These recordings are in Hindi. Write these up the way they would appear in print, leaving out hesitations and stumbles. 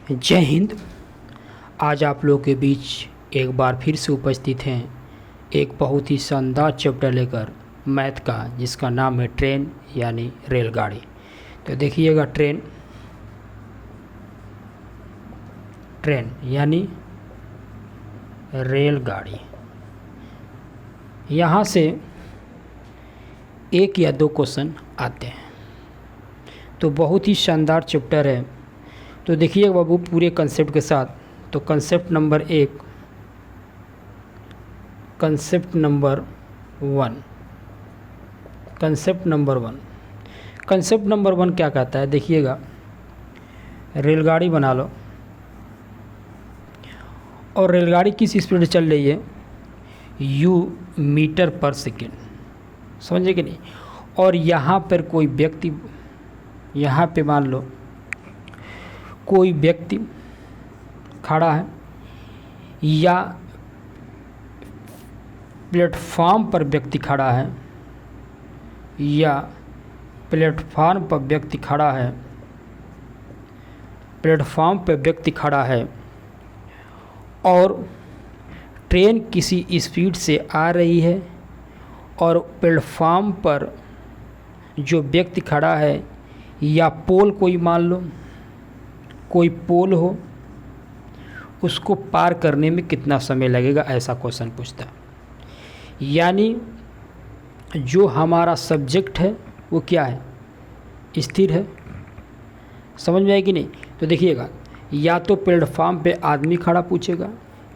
जय हिंद। आज आप लोगों के बीच एक बार फिर से उपस्थित हैं एक बहुत ही शानदार चैप्टर लेकर मैथ का, जिसका नाम है ट्रेन यानी रेलगाड़ी। तो देखिएगा, ट्रेन यानी रेलगाड़ी। यहाँ से एक या दो क्वेश्चन आते हैं, तो बहुत ही शानदार चैप्टर है। तो देखिए बाबू पूरे कंसेप्ट के साथ। तो कंसेप्ट नंबर वन क्या कहता है, देखिएगा। रेलगाड़ी बना लो और रेलगाड़ी किस स्पीड से चल रही है, u मीटर पर सेकेंड, समझे कि नहीं। और यहाँ पर कोई व्यक्ति, यहाँ पे मान लो कोई व्यक्ति खड़ा है या प्लेटफॉर्म पर व्यक्ति खड़ा है, प्लेटफॉर्म पर व्यक्ति खड़ा है और ट्रेन किसी स्पीड से आ रही है और प्लेटफॉर्म पर जो व्यक्ति खड़ा है या पोल, कोई मान लो कोई पोल हो, उसको पार करने में कितना समय लगेगा, ऐसा क्वेश्चन पूछता है। यानी जो हमारा सब्जेक्ट है वो क्या है, स्थिर है। समझ में आए कि नहीं। तो देखिएगा, या तो प्लेटफॉर्म पे आदमी खड़ा पूछेगा,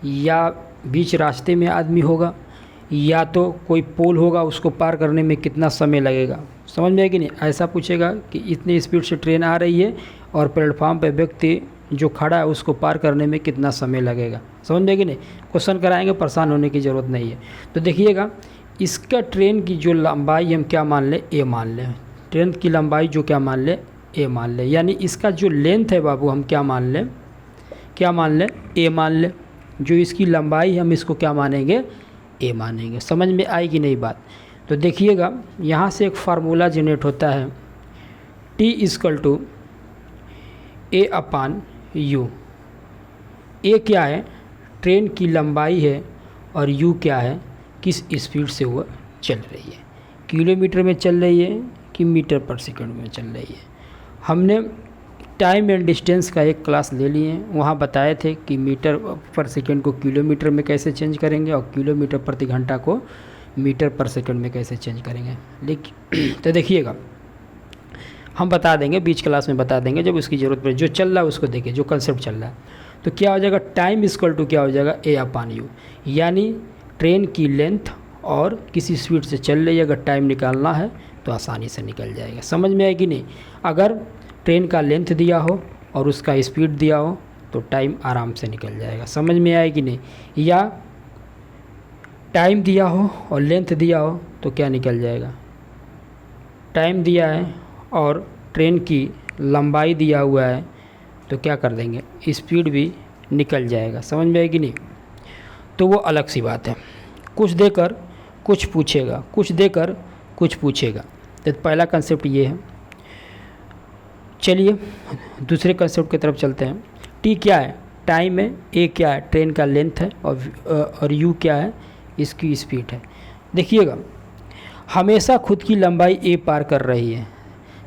या बीच रास्ते में आदमी होगा, या तो कोई पोल होगा, उसको पार करने में कितना समय लगेगा। समझ में आए कि नहीं। ऐसा पूछेगा कि इतनी स्पीड से ट्रेन आ रही है और प्लेटफॉर्म पे व्यक्ति जो खड़ा है उसको पार करने में कितना समय लगेगा। समझ में कि नहीं। क्वेश्चन कराएंगे, परेशान होने की ज़रूरत नहीं है। तो देखिएगा, इसका ट्रेन की जो लंबाई हम क्या मान लें, ए मान लें। ट्रेन की लंबाई जो क्या मान लें, ए मान लें। यानी इसका जो लेंथ है बाबू, हम क्या मान लें, ए मान लें। जो इसकी लंबाई हम इसको क्या मानेंगे, ए मानेंगे। समझ में आएगी नहीं बात। तो देखिएगा, यहाँ से एक फार्मूला जनरेट होता है, T = A/U। ए क्या है, ट्रेन की लंबाई है, और U क्या है, किस स्पीड से वो चल रही है, किलोमीटर में चल रही है कि मीटर पर सेकंड में चल रही है। हमने टाइम एंड डिस्टेंस का एक क्लास ले लिए हैं, वहाँ बताए थे कि मीटर पर सेकंड को किलोमीटर में कैसे चेंज करेंगे और किलोमीटर प्रति घंटा को मीटर पर सेकंड में कैसे चेंज करेंगे। लेकिन तो देखिएगा, हम बता देंगे, बीच क्लास में बता देंगे जब उसकी ज़रूरत पड़े। जो चल रहा है उसको देखिए, जो कंसेप्ट चल रहा है। तो क्या हो जाएगा, टाइम = क्या हो जाएगा, A/U। यानी ट्रेन की लेंथ और किसी स्पीड से चल रही है, अगर टाइम निकालना है तो आसानी से निकल जाएगा। समझ में आएगी नहीं। अगर ट्रेन का लेंथ दिया हो और उसका स्पीड दिया हो तो टाइम आराम से निकल जाएगा। समझ में आएगी नहीं। या टाइम दिया हो और लेंथ दिया हो तो क्या निकल जाएगा, टाइम दिया है और ट्रेन की लंबाई दिया हुआ है तो क्या कर देंगे, स्पीड भी निकल जाएगा। समझ में आएगी नहीं। तो वो अलग सी बात है। कुछ देकर कुछ पूछेगा, कुछ देकर कुछ पूछेगा। तो पहला कंसेप्ट ये है। चलिए दूसरे कंसेप्ट की तरफ चलते हैं। टी क्या है, टाइम है। ए क्या है, ट्रेन का लेंथ है। और यू क्या है, इसकी स्पीड है। देखिएगा, हमेशा खुद की लंबाई ए पार कर रही है।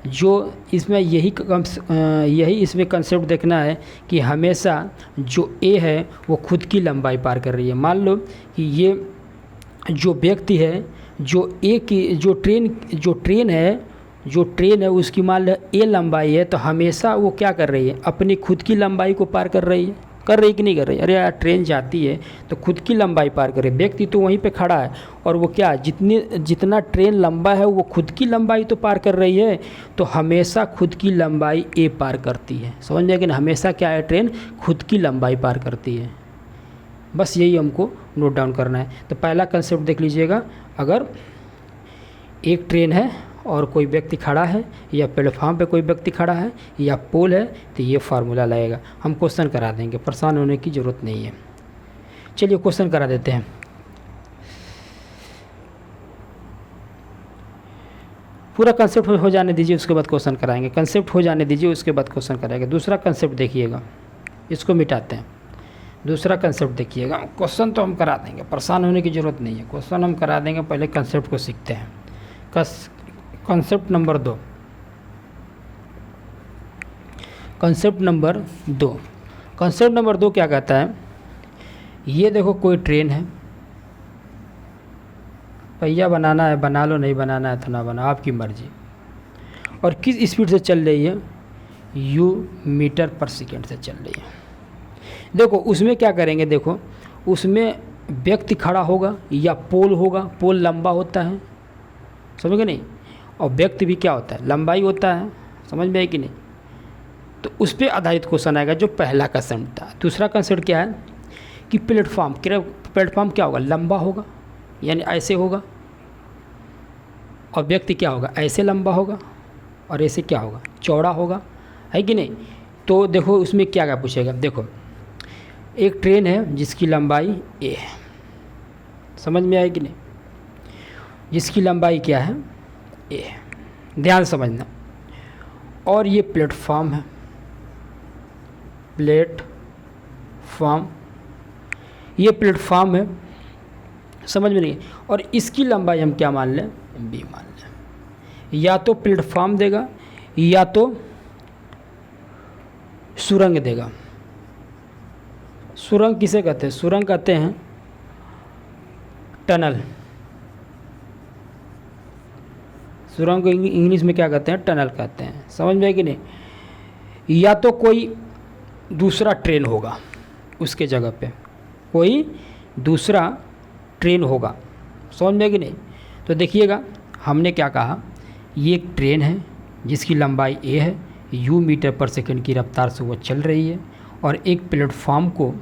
जो इसमें यही इसमें कंसेप्ट देखना है कि हमेशा जो ए है वो खुद की लंबाई पार कर रही है। मान लो कि ये जो व्यक्ति है, जो ए की जो ट्रेन है उसकी मान लो ए लंबाई है, तो हमेशा वो क्या कर रही है, अपनी खुद की लंबाई को पार कर रही कि नहीं कर रही। अरे यार, ट्रेन जाती है तो खुद की लंबाई पार करे। व्यक्ति तो वहीं पे खड़ा है और वो क्या, जितना ट्रेन लंबा है वो खुद की लंबाई तो पार कर रही है। तो हमेशा खुद की लंबाई ए पार करती है। समझ में, कि हमेशा क्या है, ट्रेन खुद की लंबाई पार करती है। बस यही हमको नोट डाउन करना है। तो पहला कंसेप्ट देख लीजिएगा। अगर एक ट्रेन है और कोई व्यक्ति खड़ा है, या प्लेटफॉर्म पे कोई व्यक्ति खड़ा है, या पोल है, तो ये फार्मूला लगेगा। हम क्वेश्चन करा देंगे, परेशान होने की ज़रूरत नहीं है। चलिए क्वेश्चन करा देते हैं। पूरा कंसेप्ट हो जाने दीजिए, उसके बाद क्वेश्चन कराएंगे। कंसेप्ट हो जाने दीजिए, उसके बाद क्वेश्चन कराएंगे। दूसरा कंसेप्ट देखिएगा। इसको मिटाते हैं। दूसरा कंसेप्ट देखिएगा, क्वेश्चन तो हम करा देंगे, परेशान होने की ज़रूरत नहीं है, क्वेश्चन हम करा देंगे, पहले कंसेप्ट को सीखते हैं। कंसेप्ट नंबर 2, कंसेप्ट नंबर 2 क्या कहता है, ये देखो कोई ट्रेन है, पहिया बनाना है बना लो, नहीं बनाना है तो ना बनाओ, आपकी मर्जी, और किस स्पीड से चल रही है, u मीटर पर सेकेंड से चल रही है। देखो उसमें क्या करेंगे, देखो उसमें व्यक्ति खड़ा होगा या पोल होगा, पोल लंबा होता है, समझ गए नहीं, और व्यक्ति भी क्या होता है, लंबाई होता है, समझ में है कि नहीं। तो उस पर आधारित क्वेश्चन आएगा, जो पहला कंसेप्ट था। दूसरा कंसेप्ट क्या है कि प्लेटफॉर्म क्या होगा, लंबा होगा, यानी ऐसे होगा, और व्यक्ति क्या होगा, ऐसे लंबा होगा, और ऐसे क्या होगा, चौड़ा होगा, है कि नहीं। तो देखो उसमें क्या क्या पूछेगा, देखो एक ट्रेन है जिसकी लंबाई a है, समझ में आए कि नहीं, जिसकी लंबाई क्या है, a है, ध्यान समझना, और ये प्लेटफॉर्म है, ये प्लेटफॉर्म है, समझ में नहीं, और इसकी लंबाई हम क्या मान लें, b मान लें। या तो प्लेटफॉर्म देगा या तो सुरंग देगा। सुरंग किसे कहते हैं, सुरंग कहते हैं टनल, सुरंग को इंग्लिश में क्या कहते हैं, टनल कहते हैं, समझ में है कि नहीं। या तो कोई दूसरा ट्रेन होगा, उसके जगह पे कोई दूसरा ट्रेन होगा, समझ में है कि नहीं। तो देखिएगा हमने क्या कहा, ये एक ट्रेन है जिसकी लंबाई a है, u मीटर पर सेकंड की रफ्तार से वो चल रही है, और एक प्लेटफॉर्म को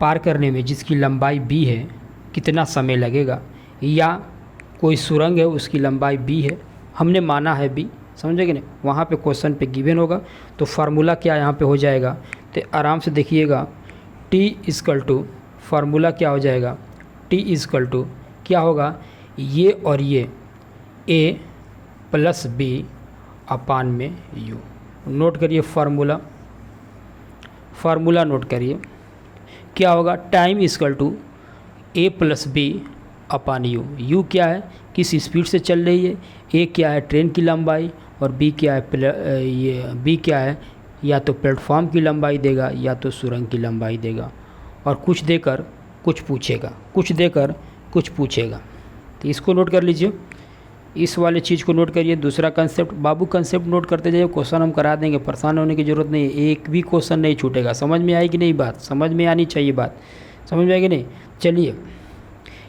पार करने में जिसकी लंबाई b है कितना समय लगेगा, या कोई सुरंग है उसकी लंबाई b है, हमने माना है b, समझे कि नहीं। वहाँ पे क्वेश्चन पे गिवन होगा, तो फार्मूला क्या यहाँ पे हो जाएगा, तो आराम से देखिएगा, t इक्वल टू फार्मूला क्या हो जाएगा, t इक्वल टू क्या होगा, ये और ये a प्लस b अपान में u। नोट करिए फार्मूला नोट करिए, क्या होगा, time equal to a plus B upon u। u क्या है, किस स्पीड से चल रही है, a क्या है ट्रेन की लंबाई, और b क्या है b क्या है, या तो प्लेटफॉर्म की लंबाई देगा या तो सुरंग की लंबाई देगा, और कुछ देकर कुछ पूछेगा। तो इसको नोट कर लीजिए, इस वाले चीज़ को नोट करिए। दूसरा कंसेप्ट, बाबू कंसेप्ट नोट करते जाइए, क्वेश्चन हम करा देंगे, परेशान होने की ज़रूरत नहीं है, एक भी क्वेश्चन नहीं छूटेगा। समझ में आई कि नहीं बात, समझ में आनी चाहिए बात, समझ में आएगी नहीं। चलिए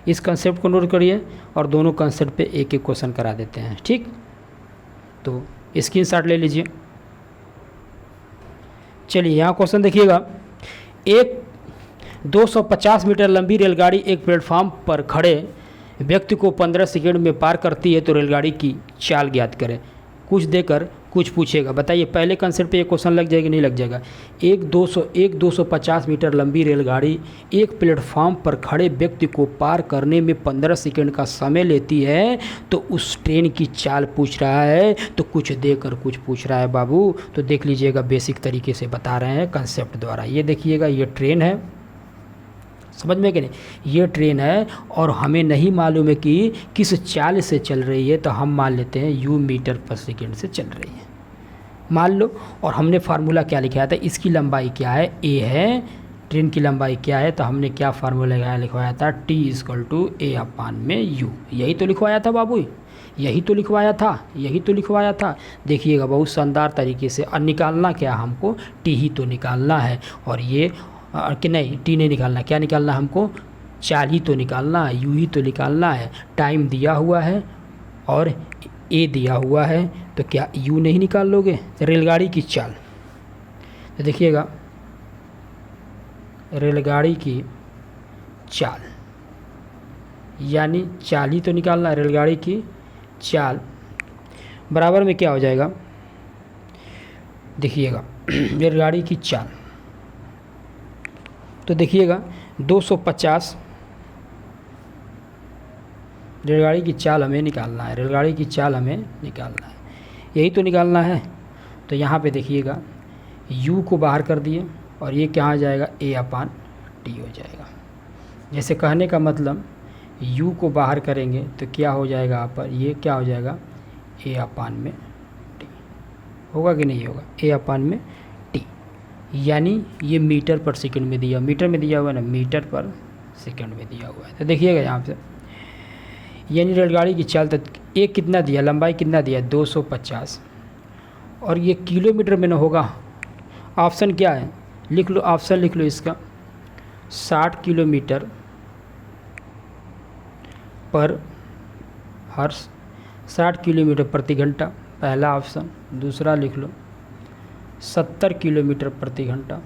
इस कंसेप्ट को नोट करिए, और दोनों कंसेप्ट पे एक एक क्वेश्चन करा देते हैं, ठीक। तो स्क्रीनशॉट ले लीजिए। चलिए यहाँ क्वेश्चन देखिएगा, एक 250 मीटर लंबी रेलगाड़ी एक प्लेटफॉर्म पर खड़े व्यक्ति को 15 सेकंड में पार करती है, तो रेलगाड़ी की चाल ज्ञात करें। कुछ देकर कुछ पूछेगा, बताइए पहले कंसेप्ट पे ये क्वेश्चन लग जाएगा नहीं लग जाएगा। एक 250 मीटर लंबी रेलगाड़ी एक प्लेटफॉर्म पर खड़े व्यक्ति को पार करने में 15 सेकंड का समय लेती है, तो उस ट्रेन की चाल पूछ रहा है, तो कुछ देकर कुछ पूछ रहा है बाबू। तो देख लीजिएगा, बेसिक तरीके से बता रहे हैं कंसेप्ट द्वारा। ये देखिएगा, ये ट्रेन है, समझ में कि नहीं, ये ट्रेन है, और हमें नहीं मालूम है कि किस चाल से चल रही है, तो हम मान लेते हैं u मीटर पर सेकेंड से चल रही है, मान लो। और हमने फार्मूला क्या लिखाया था, इसकी लंबाई क्या है, a है, ट्रेन की लंबाई क्या है, तो हमने क्या फार्मूला लिखवाया था, t इक्वल टू a अपान में u। यही तो लिखवाया था बाबू, यही तो लिखवाया था। देखिएगा बहुत शानदार तरीके से। और निकालना क्या, हमको t ही तो निकालना है, और ये कि नहीं, टी नहीं निकालना, क्या निकालना हमको, चाल ही तो निकालना है, यू ही तो निकालना है। टाइम दिया हुआ है और ए दिया हुआ है, तो क्या यू नहीं निकाल लोगे। रेलगाड़ी की चाल, तो देखिएगा रेलगाड़ी की चाल, यानी चाल ही तो निकालना है, रेलगाड़ी की चाल बराबर में क्या हो जाएगा, देखिएगा रेलगाड़ी की चाल, तो देखिएगा 250 रेलगाड़ी की चाल हमें निकालना है, रेलगाड़ी की चाल हमें निकालना है, यही तो निकालना है। तो यहाँ पे देखिएगा u को बाहर कर दिए, और ये क्या आ जाएगा, a अपान टी हो जाएगा। जैसे कहने का मतलब u को बाहर करेंगे तो क्या हो जाएगा यहाँ पर, ये क्या हो जाएगा, a अपान में टी होगा कि नहीं होगा, a अपान में टी। यानी ये मीटर पर सेकंड में दिया, मीटर में दिया हुआ है ना, मीटर पर सेकंड में दिया हुआ है। तो देखिएगा यहाँ से, यानी रेलगाड़ी की चाल तक एक कितना दिया, लंबाई कितना दिया, 250, और ये किलोमीटर में ना होगा। ऑप्शन क्या है, लिख लो, ऑप्शन लिख लो इसका, 60 किलोमीटर पर हर्स, 60 किलोमीटर प्रति घंटा, पहला ऑप्शन। दूसरा लिख लो 70 किलोमीटर प्रति घंटा,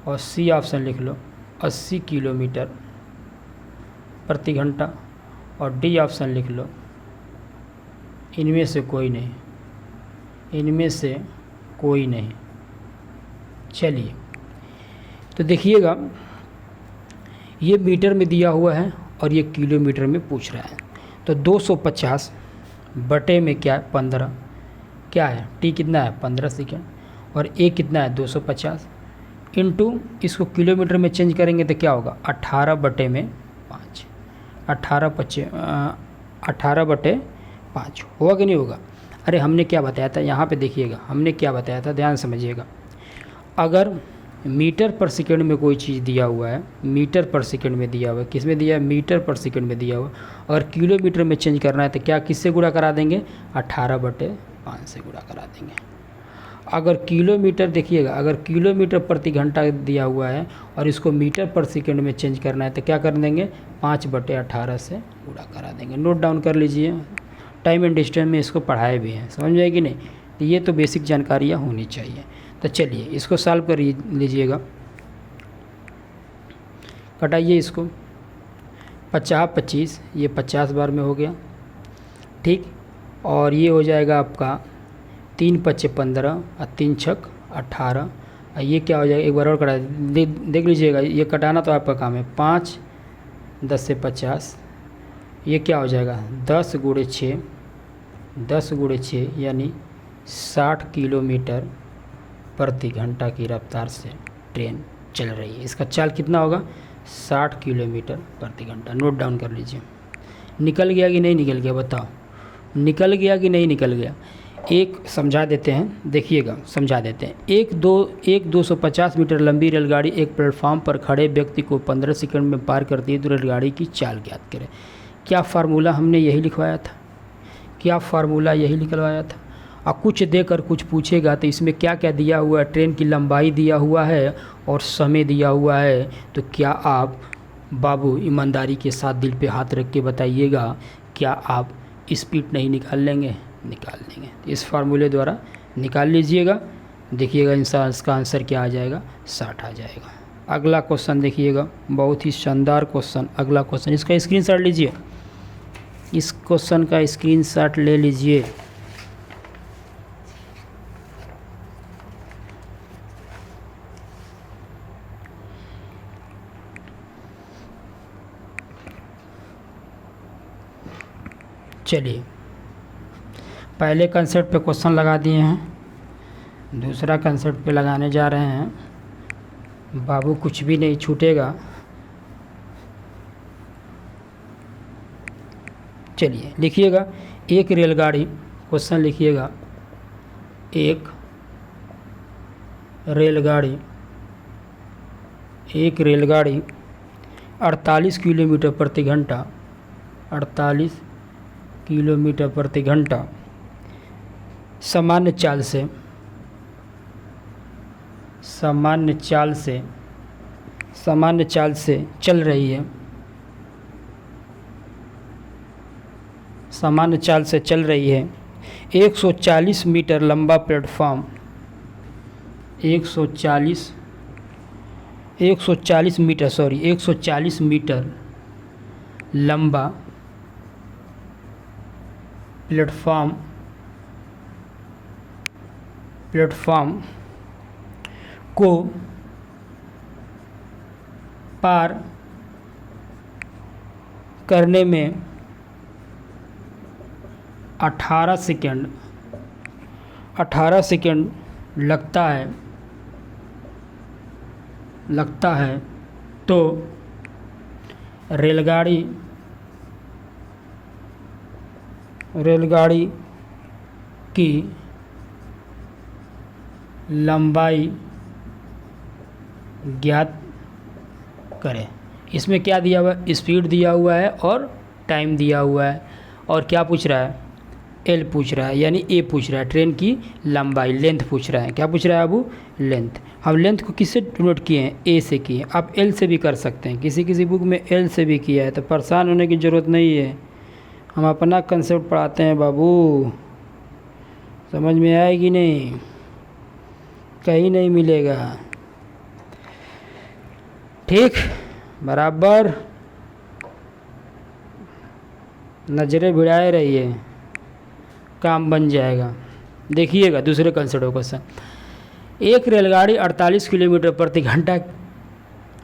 और सी ऑप्शन लिख लो 80 किलोमीटर प्रति घंटा, और डी ऑप्शन लिख लो इनमें से कोई नहीं, इनमें से कोई नहीं। चलिए तो देखिएगा, ये मीटर में दिया हुआ है और ये किलोमीटर में पूछ रहा है। तो 250 बटे में क्या है, 15, क्या है, टी कितना है 15 सेकेंड, और ए कितना है 250, इंटू इसको किलोमीटर में चेंज करेंगे तो क्या होगा, 18 बटे में 5, 18 बटे 5 होगा कि नहीं होगा। अरे हमने क्या बताया था यहाँ पे, देखिएगा हमने क्या बताया था, ध्यान समझिएगा। अगर मीटर पर सेकंड में कोई चीज़ दिया हुआ है, मीटर पर सेकंड में दिया हुआ है, किस में दिया है, मीटर पर सेकंड में दिया हुआ है, अगर किलोमीटर में चेंज करना है तो क्या किससे गुणा करा देंगे, 18 बटे 5 से गुणा करा देंगे। अगर किलोमीटर, देखिएगा अगर किलोमीटर प्रति घंटा दिया हुआ है और इसको मीटर पर सेकंड में चेंज करना है तो क्या कर देंगे, 5 बटे 18 से गुणा करा देंगे। नोट डाउन कर लीजिए, टाइम एंड डिस्टेंस में इसको पढ़ाए भी हैं, समझ में आएगी नहीं, तो ये तो बेसिक जानकारियाँ होनी चाहिए। तो चलिए इसको सॉल्व कर लीजिएगा, कटाइए इसको, 50 25, ये 50 बार में हो गया, ठीक, और ये हो जाएगा आपका 3 5 15 और 3 6 18, और ये क्या हो जाएगा, एक बार और कटा देख लीजिएगा, ये कटाना तो आपका काम है। 5 10 से 50, ये क्या हो जाएगा 10 गुणे 6, 10 गुणे 6 यानी 60 किलोमीटर प्रति घंटा की रफ्तार से ट्रेन चल रही है। इसका चाल कितना होगा, 60 किलोमीटर प्रति घंटा। नोट डाउन कर लीजिए। निकल गया कि नहीं निकल गया, बताओ, निकल गया कि नहीं निकल गया। एक समझा देते हैं, देखिएगा समझा देते हैं। एक 250 मीटर लंबी रेलगाड़ी एक प्लेटफॉर्म पर खड़े व्यक्ति को 15 सेकंड में पार करती है, तो रेलगाड़ी की चाल ज्ञात करें। क्या फार्मूला हमने यही लिखवाया था, क्या फार्मूला यही निकलवाया था। और कुछ देकर कुछ पूछेगा तो इसमें क्या क्या दिया हुआ है, ट्रेन की लंबाई दिया हुआ है और समय दिया हुआ है। तो क्या आप बाबू ईमानदारी के साथ दिल पे हाथ रख के बताइएगा, क्या आप स्पीड नहीं निकाल लेंगे, निकाल लेंगे। तो इस फार्मूले द्वारा निकाल लीजिएगा, देखिएगा इंसान इसका आंसर क्या आ जाएगा, 60 आ जाएगा। अगला क्वेश्चन देखिएगा, बहुत ही शानदार क्वेश्चन। अगला क्वेश्चन, इसका स्क्रीनशॉट लीजिए, इस क्वेश्चन का स्क्रीनशॉट ले लीजिए। चलिए पहले कंसेप्ट पे क्वेश्चन लगा दिए हैं, दूसरा कंसेप्ट पे लगाने जा रहे हैं। बाबू कुछ भी नहीं छूटेगा। चलिए लिखिएगा, एक रेलगाड़ी, क्वेश्चन लिखिएगा, एक रेलगाड़ी 48 किलोमीटर प्रति घंटा, 48 किलोमीटर प्रति घंटा सामान्य चाल से चल रही है, सामान्य चाल से चल रही है। 140 मीटर लंबा प्लेटफॉर्म, 140 मीटर लंबा प्लेटफॉर्म को पार करने में 18 सेकंड लगता है। लगता है तो रेलगाड़ी की लंबाई ज्ञात करें। इसमें क्या दिया हुआ है? स्पीड दिया हुआ है और टाइम दिया हुआ है, और क्या पूछ रहा है? एल पूछ रहा है, यानी ए पूछ रहा है, ट्रेन की लंबाई, लेंथ पूछ रहा है। क्या पूछ रहा है अबू? लेंथ। हम लेंथ को किससे नोट किए हैं? ए से किए। आप एल से भी कर सकते हैं, किसी किसी बुक में एल से भी किया है, तो परेशान होने की ज़रूरत नहीं है। हम अपना कंसेप्ट पढ़ाते हैं बाबू, समझ में आएगी नहीं? कहीं नहीं मिलेगा। ठीक, बराबर नज़रें भिड़ाए रहिए, काम बन जाएगा। देखिएगा दूसरे कंसेप्ट का क्वेश्चन। एक रेलगाड़ी 48 किलोमीटर प्रति घंटा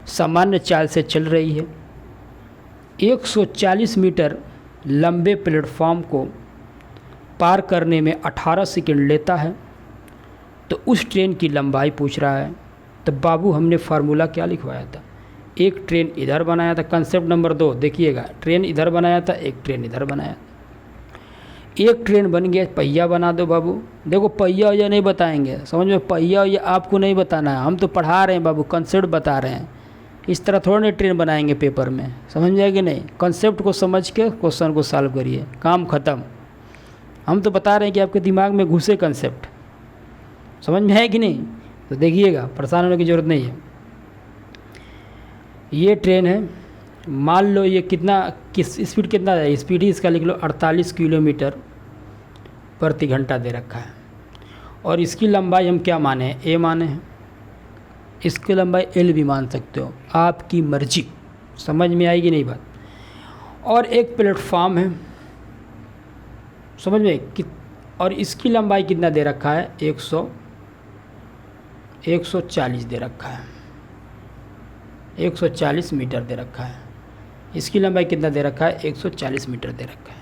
सामान्य चाल से चल रही है। 140 मीटर लंबे प्लेटफॉर्म को पार करने में 18 सेकंड लेता है। तो उस ट्रेन की लंबाई पूछ रहा है। तो बाबू हमने फार्मूला क्या लिखवाया था? एक ट्रेन इधर बनाया था, कंसेप्ट नंबर 2 देखिएगा, ट्रेन इधर बनाया था, एक ट्रेन इधर बनाया। एक ट्रेन बन गया, पहिया बना दो बाबू। देखो पहिया वैया नहीं बताएंगे, समझ में? पहिया वैया आपको नहीं बताना है, हम तो पढ़ा रहे हैं बाबू, कंसेप्ट बता रहे हैं। इस तरह थोड़ा नहीं ट्रेन बनाएंगे पेपर में, समझ में आएगी नहीं? कंसेप्ट को समझ के क्वेश्चन को सॉल्व करिए, काम ख़त्म। हम तो बता रहे हैं कि आपके दिमाग में घुसे कंसेप्ट, समझ में है कि नहीं? तो देखिएगा, परेशान होने की ज़रूरत नहीं है। ये ट्रेन है, मान लो ये किस स्पीड कितना है? स्पीड ही इसका लिख लो 48 किलोमीटर प्रति घंटा दे रखा है। और इसकी लंबाई हम क्या माने हैं? ए माने हैं। इसकी लंबाई एल भी मान सकते हो, आपकी मर्जी। समझ में आएगी नहीं बात? और एक प्लेटफॉर्म है, समझ में कि, और इसकी लंबाई कितना दे रखा है? 140 दे रखा है, 140 मीटर दे रखा है। इसकी लंबाई कितना दे रखा है? 140 मीटर दे रखा है।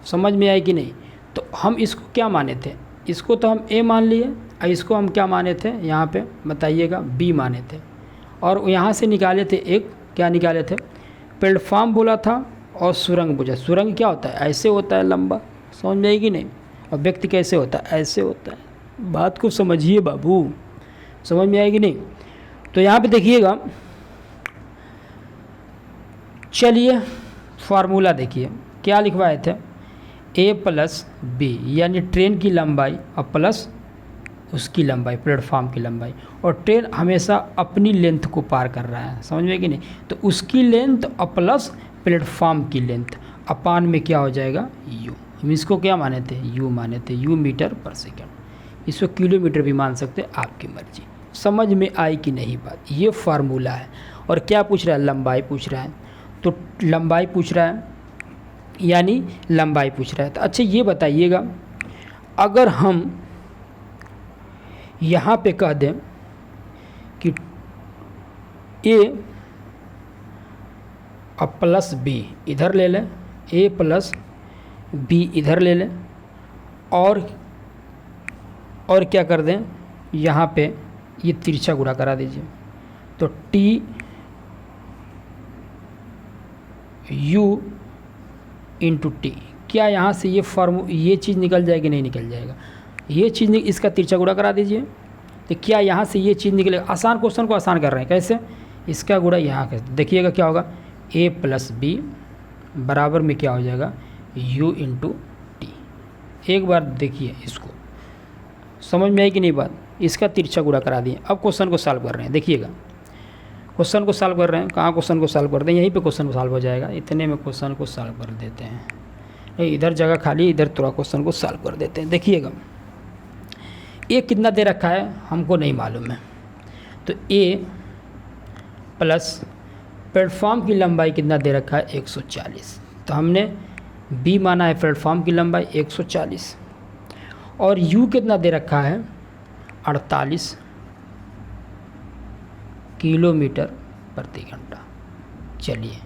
समझ में आई कि नहीं? तो हम इसको क्या माने थे? इसको तो हम ए मान लिए, और इसको हम क्या माने थे? यहाँ पे बताइएगा, बी माने थे। और यहाँ से निकाले थे एक, क्या निकाले थे? प्लेटफॉर्म बोला था और सुरंग बोला। सुरंग क्या होता है? ऐसे होता है लंबा, समझ में आएगी नहीं? और व्यक्ति कैसे होता है? ऐसे होता है। बात को समझिए बाबू, समझ में आएगी नहीं? तो यहाँ पे देखिएगा, चलिए फार्मूला देखिए क्या लिखवाए थे? ए प्लस बी, यानी ट्रेन की लंबाई और प्लस उसकी लंबाई, प्लेटफॉर्म की लंबाई। और ट्रेन हमेशा अपनी लेंथ को पार कर रहा है, समझ में कि नहीं? तो उसकी लेंथ और प्लस प्लेटफॉर्म की लेंथ अपान में क्या हो जाएगा? यू। हम इसको क्या माने थे? यू माने थे, यू मीटर पर सेकेंड। इसको किलोमीटर भी मान सकते, आपकी मर्जी। समझ में आई कि नहीं बात? ये फार्मूला है। और क्या पूछ रहा है? लंबाई पूछ रहा है। तो लंबाई पूछ रहा है, यानी लंबाई पूछ रहा है। तो अच्छा ये बताइएगा, अगर हम यहाँ पे कह दें कि ए और प्लस बी इधर ले लें, ए प्लस बी इधर ले लें, और क्या कर दें? यहाँ पे ये तिरछा गुणा करा दीजिए। तो टी यू इंटू टी, क्या यहाँ से ये चीज़ निकल जाएगी? नहीं निकल जाएगा। ये चीज़ इसका तिरछा गुणा करा दीजिए, तो क्या यहाँ से ये चीज़ निकलेगा? आसान क्वेश्चन को आसान कर रहे हैं। कैसे? इसका गुणा यहाँ कर देखिएगा, क्या होगा? ए प्लस बी बराबर में क्या हो जाएगा? You into T. एक बार देखिए, इसको समझ में आई कि नहीं बात? इसका तिरछा गुणा करा दिए। अब क्वेश्चन को सॉल्व कर रहे हैं, देखिएगा क्वेश्चन को सॉल्व कर रहे हैं। कहाँ क्वेश्चन को सॉल्व कर दें? यहीं पे क्वेश्चन को सॉल्व हो जाएगा। इतने में क्वेश्चन को सॉल्व कर देते हैं। नहीं, इधर जगह खाली, इधर थोड़ा क्वेश्चन को सॉल्व कर देते हैं। देखिएगा, ए कितना दे रखा है हमको नहीं मालूम है। तो ए प्लस प्लेटफॉर्म की लंबाई कितना दे रखा है? 140। तो हमने बी माना है प्लेटफॉर्म की लंबाई 140, और यू कितना दे रखा है? 48 किलोमीटर प्रति घंटा। चलिए,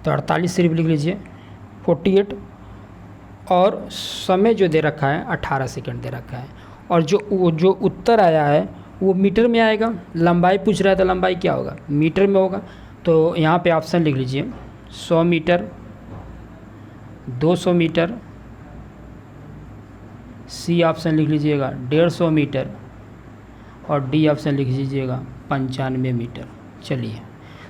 तो 48 सिर्फ लिख लीजिए, 48, और समय जो दे रखा है 18 सेकंड दे रखा है। और जो उत्तर आया है वो मीटर में आएगा। लंबाई पूछ रहा है तो लंबाई क्या होगा, मीटर में होगा। तो यहाँ पे ऑप्शन लिख लीजिए 100 मीटर, 200 मीटर, सी ऑप्शन लिख लीजिएगा 150 मीटर, और डी ऑप्शन लिख लीजिएगा 95 मीटर। चलिए,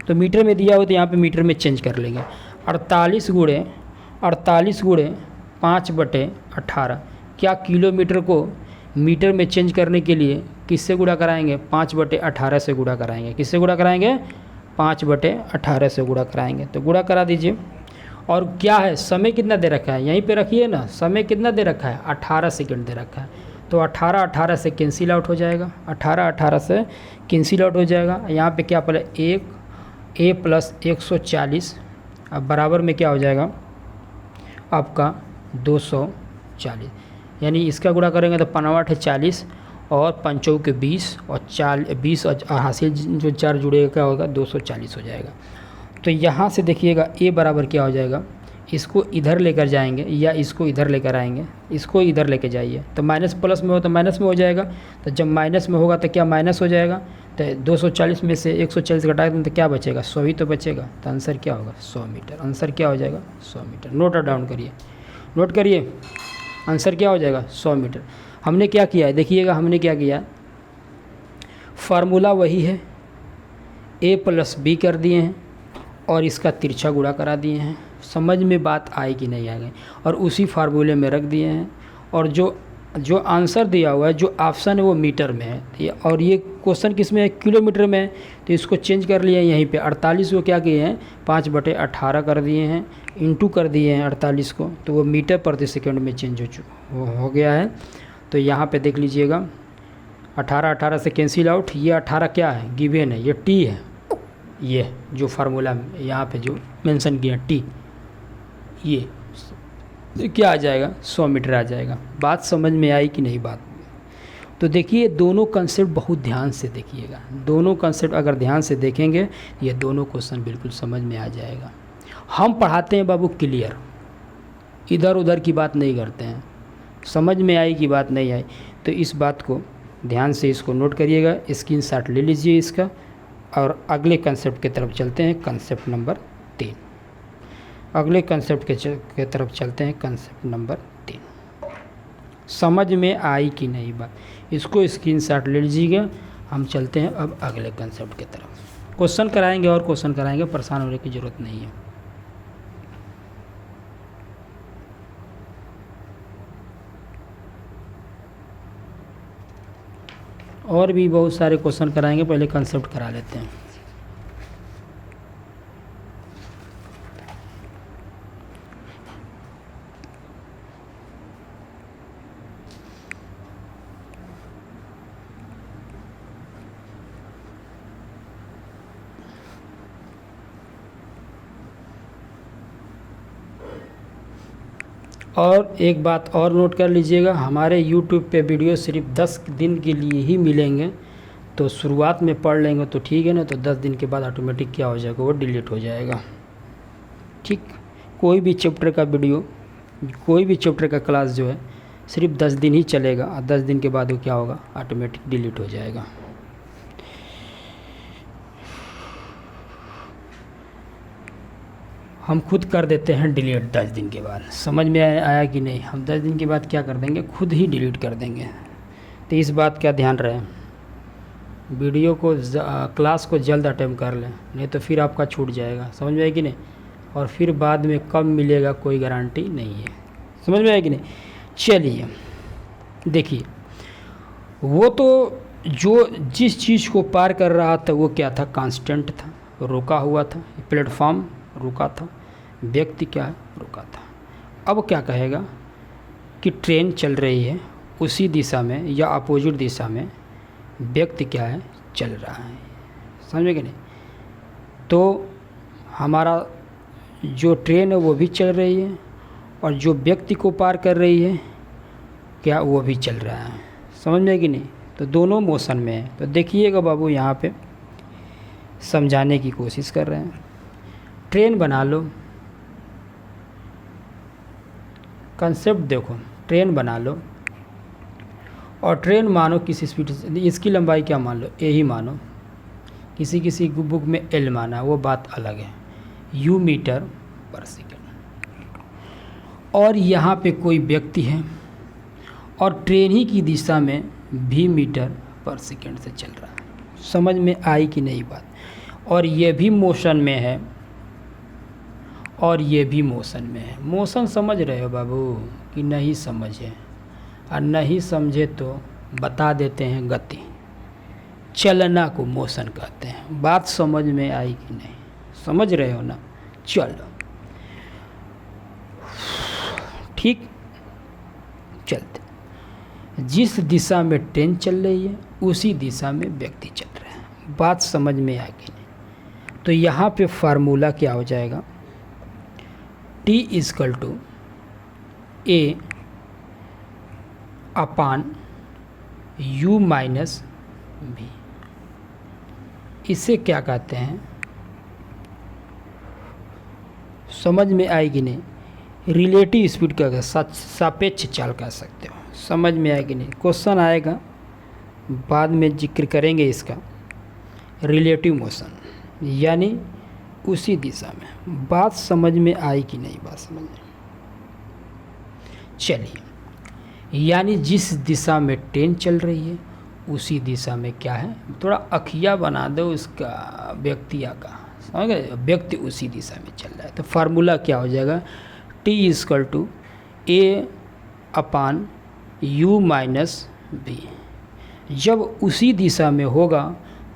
तो मीटर में दिया हो तो यहाँ पे मीटर में चेंज कर लेंगे। 48 गुणे 5/18, क्या किलोमीटर को मीटर में चेंज करने के लिए किससे गुणा कराएंगे, 5/18 से गुणा कराएंगे। किससे गुणा कराएंगे, 5/18 से गुणा कराएंगे। तो गुणा करा दीजिए। और क्या है, समय कितना दे रखा है, यहीं पे रखिए ना, समय कितना दे रखा है, 18 सेकंड दे रखा है। तो 18 से कैंसिल आउट हो जाएगा, 18 से कैंसिल आउट हो जाएगा। यहाँ पे क्या पहले 1 a + 140, अब बराबर में क्या हो जाएगा आपका 240। यानी इसका गुणा करेंगे तो 5 है 40 और 5 के 20 और 20 और हासिल जो 4 जुड़ेगा क्या होगा 240 हो जाएगा। तो यहाँ से देखिएगा a बराबर क्या हो जाएगा, इसको इधर लेकर जाएंगे या इसको इधर लेकर आएंगे, इसको इधर लेके जाइए तो माइनस प्लस में हो तो माइनस में हो जाएगा। तो जब माइनस में होगा तो क्या माइनस हो जाएगा, तो 240 में से 140 घटा दें तो क्या बचेगा, 100 ही तो बचेगा। तो आंसर क्या होगा 100 मीटर। आंसर क्या हो जाएगा 100 मीटर। नोट डाउन करिए, नोट करिए, आंसर क्या हो जाएगा 100 मीटर। हमने क्या किया है देखिएगा, हमने क्या किया, फार्मूला वही है, a + b कर दिए हैं और इसका तिरछा गुणा करा दिए हैं। समझ में बात आई कि नहीं आ गई, और उसी फार्मूले में रख दिए हैं। और जो आंसर दिया हुआ है, जो ऑप्शन है वो मीटर में है, और ये क्वेश्चन किस में है, किलोमीटर में है। तो इसको चेंज कर लिया यहीं पे, 48 को क्या किए हैं 5/18 कर दिए हैं, इंटू कर दिए हैं 48 को, तो वो मीटर प्रति सेकंड में चेंज हो गया है। तो यहाँ पे देख लीजिएगा 18 से कैंसिल आउट, ये 18 क्या है गिवन है, ये टी है, ये जो फार्मूला यहाँ पे जो मेंशन किया टी, ये क्या आ जाएगा 100 मीटर आ जाएगा। बात समझ में आई कि नहीं बात। तो देखिए दोनों कंसेप्ट बहुत ध्यान से देखिएगा, दोनों कंसेप्ट अगर ध्यान से देखेंगे ये दोनों क्वेश्चन बिल्कुल समझ में आ जाएगा। हम पढ़ाते हैं बाबू क्लियर, इधर उधर की बात नहीं करते हैं, समझ में आई कि बात नहीं आई। तो इस बात को ध्यान से इसको नोट करिएगा, स्क्रीनशॉट ले लीजिए इसका, और अगले कंसेप्ट की तरफ चलते हैं, कंसेप्ट नंबर 3। अगले कंसेप्ट के तरफ चलते हैं, कंसेप्ट नंबर 3। समझ में आई कि नहीं बात, इसको स्क्रीनशॉट ले लीजिएगा। हम चलते हैं अब अगले कंसेप्ट की तरफ। क्वेश्चन कराएंगे और क्वेश्चन कराएंगे, परेशान होने की ज़रूरत नहीं है। और भी बहुत सारे क्वेश्चन कराएंगे, पहले कंसेप्ट करा लेते हैं। और एक बात और नोट कर लीजिएगा, हमारे YouTube पे वीडियो सिर्फ 10 दिन के लिए ही मिलेंगे। तो शुरुआत में पढ़ लेंगे तो ठीक है ना, तो 10 दिन के बाद ऑटोमेटिक क्या हो जाएगा, वो डिलीट हो जाएगा। ठीक, कोई भी चैप्टर का वीडियो, कोई भी चैप्टर का क्लास जो है सिर्फ 10 दिन ही चलेगा, और 10 दिन के बाद वो क्या होगा, ऑटोमेटिक डिलीट हो जाएगा। हम खुद कर देते हैं डिलीट 10 दिन के बाद। समझ में आया कि नहीं, हम 10 दिन के बाद क्या कर देंगे, खुद ही डिलीट कर देंगे। तो इस बात का ध्यान रहे, वीडियो को क्लास को जल्द अटेम्प्ट कर लें, नहीं तो फिर आपका छूट जाएगा। समझ में आया कि नहीं, और फिर बाद में कब मिलेगा कोई गारंटी नहीं है। समझ में आया कि नहीं। चलिए देखिए, वो तो जो जिस चीज़ को पार कर रहा था वो क्या था, कांस्टेंट था, रुका हुआ था, प्लेटफॉर्म रुका था, व्यक्ति क्या है, रुका था। अब क्या कहेगा कि ट्रेन चल रही है उसी दिशा में या अपोजिट दिशा में, व्यक्ति क्या है, चल रहा है। समझ में कि नहीं। तो हमारा जो ट्रेन है वो भी चल रही है, और जो व्यक्ति को पार कर रही है क्या, वो भी चल रहा है। समझ में कि नहीं। तो दोनों मोशन में है। तो देखिएगा बाबू, यहाँ पे समझाने की कोशिश कर रहे हैं। ट्रेन बना लो, कंसेप्ट देखो, ट्रेन बना लो, और ट्रेन मानो किसी स्पीड से, इसकी लंबाई क्या मान लो, ए ही मानो, किसी किसी बुक में एल माना, वो बात अलग है, यू मीटर पर सेकेंड। और यहाँ पे कोई व्यक्ति है और ट्रेन ही की दिशा में भी मीटर पर सेकेंड से चल रहा है। समझ में आई कि नहीं बात? और ये भी मोशन में है और ये भी मोशन में है। मोशन समझ रहे हो बाबू कि नहीं समझे? और नहीं समझे तो बता देते हैं गति, चलना को मोशन कहते हैं। बात समझ में आई कि नहीं? समझ रहे हो ना? चलो ठीक, चलते। जिस दिशा में ट्रेन चल रही है उसी दिशा में व्यक्ति चल रहा है। बात समझ में आ गई नहीं? तो यहाँ पे फार्मूला क्या हो जाएगा, T equal to A upon U minus V। इसे क्या कहते हैं, समझ में आएगी नहीं? रिलेटिव स्पीड का सापेक्ष चाल कह सकते हो। समझ में आएगी नहीं? क्वेश्चन आएगा, बाद में जिक्र करेंगे इसका। रिलेटिव मोशन यानी उसी दिशा में। बात समझ में आई कि नहीं? बात समझ में? चलिए, यानी जिस दिशा में ट्रेन चल रही है उसी दिशा में क्या है, थोड़ा अखिया बना दो उसका, व्यक्तिया का, समझ गए? व्यक्ति उसी दिशा में चल रहा है। तो फार्मूला क्या हो जाएगा, T equal to A upon U minus V। जब उसी दिशा में होगा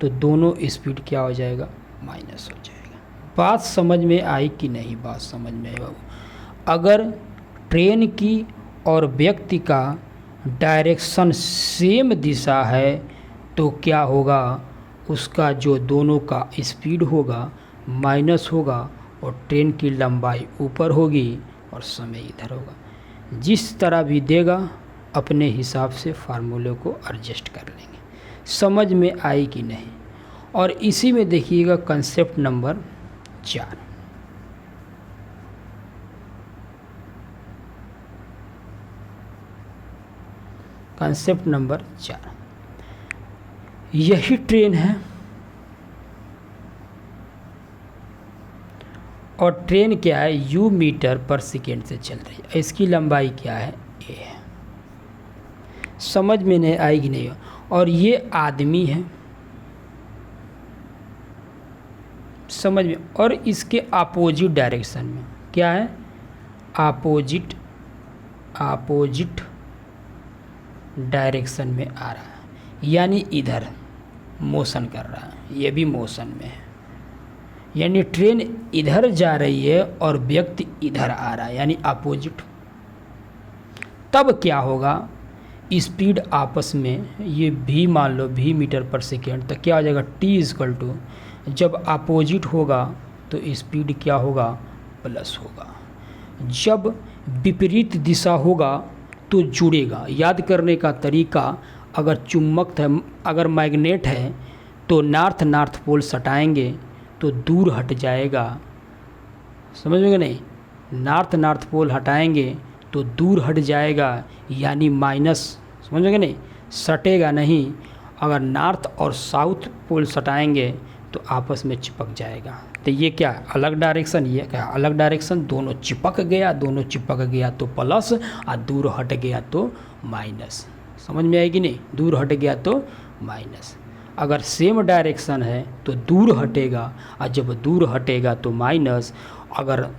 तो दोनों स्पीड क्या हो जाएगा, माइनस हो जाएगा। बात समझ में आई कि नहीं? बात समझ में आई बाबू? अगर ट्रेन की और व्यक्ति का डायरेक्शन सेम दिशा है तो क्या होगा, उसका जो दोनों का स्पीड होगा माइनस होगा और ट्रेन की लंबाई ऊपर होगी और समय इधर होगा। जिस तरह भी देगा अपने हिसाब से फार्मूले को एडजस्ट कर लेंगे। समझ में आई कि नहीं? और इसी में देखिएगा कंसेप्ट नंबर 4। कंसेप्ट नंबर 4, यही ट्रेन है और ट्रेन क्या है, U मीटर पर सेकेंड से चल रही है। इसकी लंबाई क्या है, A है। समझ में नहीं आएगी नहीं? और ये आदमी है, समझ में? और इसके अपोजिट डायरेक्शन में क्या है, अपोजिट डायरेक्शन में आ रहा है, यानी इधर मोशन कर रहा है। ये भी मोशन में है, यानी ट्रेन इधर जा रही है और व्यक्ति इधर आ रहा है, यानी अपोजिट। तब क्या होगा, स्पीड आपस में, ये भी मान लो V मीटर पर सेकेंड, तो क्या हो जाएगा, T इक्वल टू, जब अपोजिट होगा तो स्पीड क्या होगा, प्लस होगा। जब विपरीत दिशा होगा तो जुड़ेगा। याद करने का तरीका, अगर चुंबक है, अगर मैग्नेट है तो नॉर्थ पोल सटाएंगे तो दूर हट जाएगा। समझ में नहीं? नॉर्थ पोल हटाएंगे तो दूर हट जाएगा, यानी माइनस। समझ में नहीं? सटेगा नहीं। अगर नॉर्थ और साउथ पोल सटाएंगे तो आपस में चिपक जाएगा। तो ये क्या, अलग डायरेक्शन, ये क्या अलग डायरेक्शन, दोनों चिपक गया तो प्लस और दूर हट गया तो माइनस। समझ में आएगी नहीं? दूर हट गया तो माइनस। अगर सेम डायरेक्शन है तो दूर हटेगा, और जब दूर हटेगा तो माइनस। अगर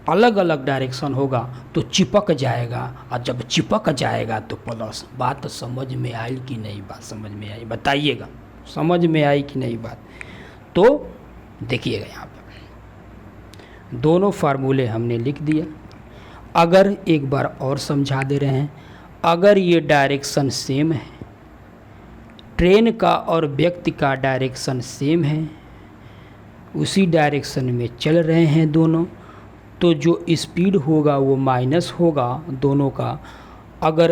अलग अलग डायरेक्शन होगा तो चिपक जाएगा, और जब चिपक जाएगा तो प्लस। बात समझ में आई कि नहीं? बात समझ में आई? बताइएगा, समझ में आई कि नहीं बात? तो देखिएगा, यहाँ पर दोनों फार्मूले हमने लिख दिया। अगर एक बार और समझा दे रहे हैं, अगर ये डायरेक्शन सेम है, ट्रेन का और व्यक्ति का डायरेक्शन सेम है, उसी डायरेक्शन में चल रहे हैं दोनों, तो जो स्पीड होगा वो माइनस होगा दोनों का। अगर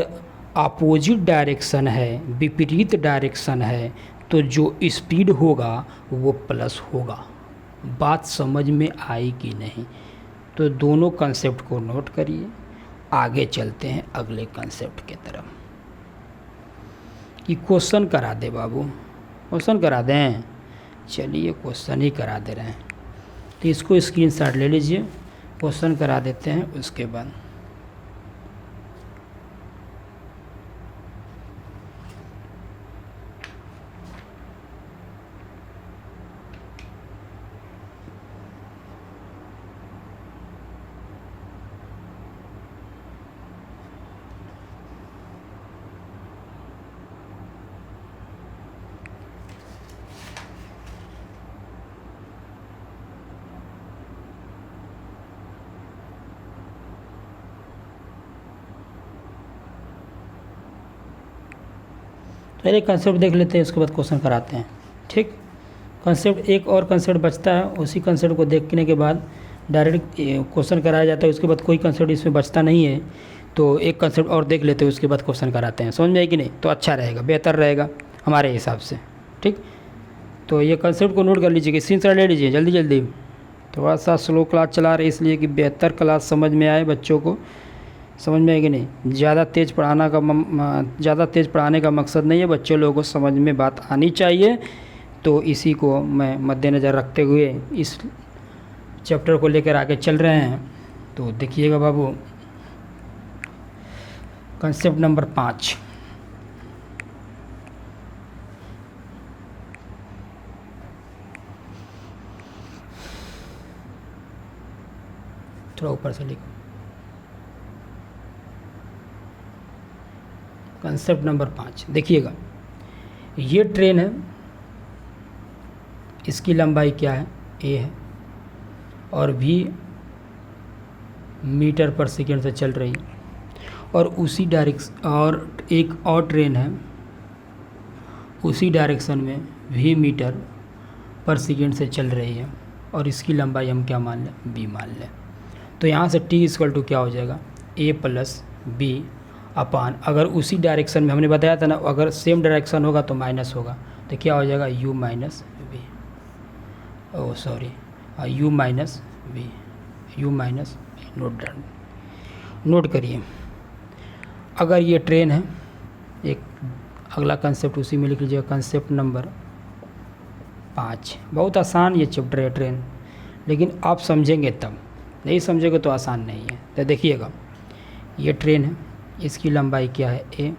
अपोजिट डायरेक्शन है, विपरीत डायरेक्शन है, तो जो स्पीड होगा वो प्लस होगा। बात समझ में आई कि नहीं? तो दोनों कंसेप्ट को नोट करिए, आगे चलते हैं अगले कंसेप्ट के तरफ। कि क्वेश्चन करा दे बाबू, क्वेश्चन करा दें। चलिए क्वेश्चन ही करा दे रहे हैं, तो इसको स्क्रीनशॉट ले लीजिए, क्वेश्चन करा देते हैं उसके बाद। पहले कंसेप्ट देख लेते हैं, उसके बाद क्वेश्चन कराते हैं। ठीक, कंसेप्ट एक और कंसेप्ट बचता है, उसी कंसेप्ट को देखने के बाद डायरेक्ट क्वेश्चन कराया जाता है। उसके बाद कोई कंसेप्ट इसमें बचता नहीं है, तो एक कंसेप्ट और देख लेते हैं, उसके बाद क्वेश्चन कराते हैं। समझ में आए कि नहीं? तो अच्छा रहेगा, बेहतर रहेगा हमारे हिसाब से। ठीक, तो ये कंसेप्ट को नोट कर लीजिए, स्क्रीनशॉट ले लीजिए जल्दी जल्दी। थोड़ा सा स्लो क्लास चला रहे इसलिए कि बेहतर क्लास समझ में आए बच्चों को। समझ में आए कि नहीं? ज़्यादा तेज़ पढ़ाने का मकसद नहीं है, बच्चों लोगों को समझ में बात आनी चाहिए। तो इसी को मैं मद्देनज़र रखते हुए इस चैप्टर को लेकर आगे चल रहे हैं। तो देखिएगा बाबू, कंसेप्ट नंबर 5, थोड़ा ऊपर से लिखो। कंसेप्ट नंबर 5 देखिएगा, ये ट्रेन है, इसकी लंबाई क्या है? ए है, और भी मीटर पर सेकेंड से चल रही, और उसी डायरेक्शन, और एक और ट्रेन है उसी डायरेक्शन में भी मीटर पर सेकेंड से चल रही है, और इसकी लंबाई हम क्या मान लें? बी मान लें। तो यहाँ से टी इक्वल टू क्या हो जाएगा? ए प्लस बी अपान, अगर उसी डायरेक्शन में हमने बताया था ना, अगर सेम डायरेक्शन होगा तो माइनस होगा, तो क्या हो जाएगा? U minus B, oh sorry, U minus B, U minus B. Note down, note करिए। अगर ये ट्रेन है, एक अगला कंसेप्ट उसी में लिख लीजिएगा, कंसेप्ट नंबर 5। बहुत आसान ये चैप्टर है ट्रेन, लेकिन आप समझेंगे तब, नहीं समझेंगे तो आसान नहीं है। तो देखिएगा, ये ट्रेन है, इसकी लंबाई क्या है? ए,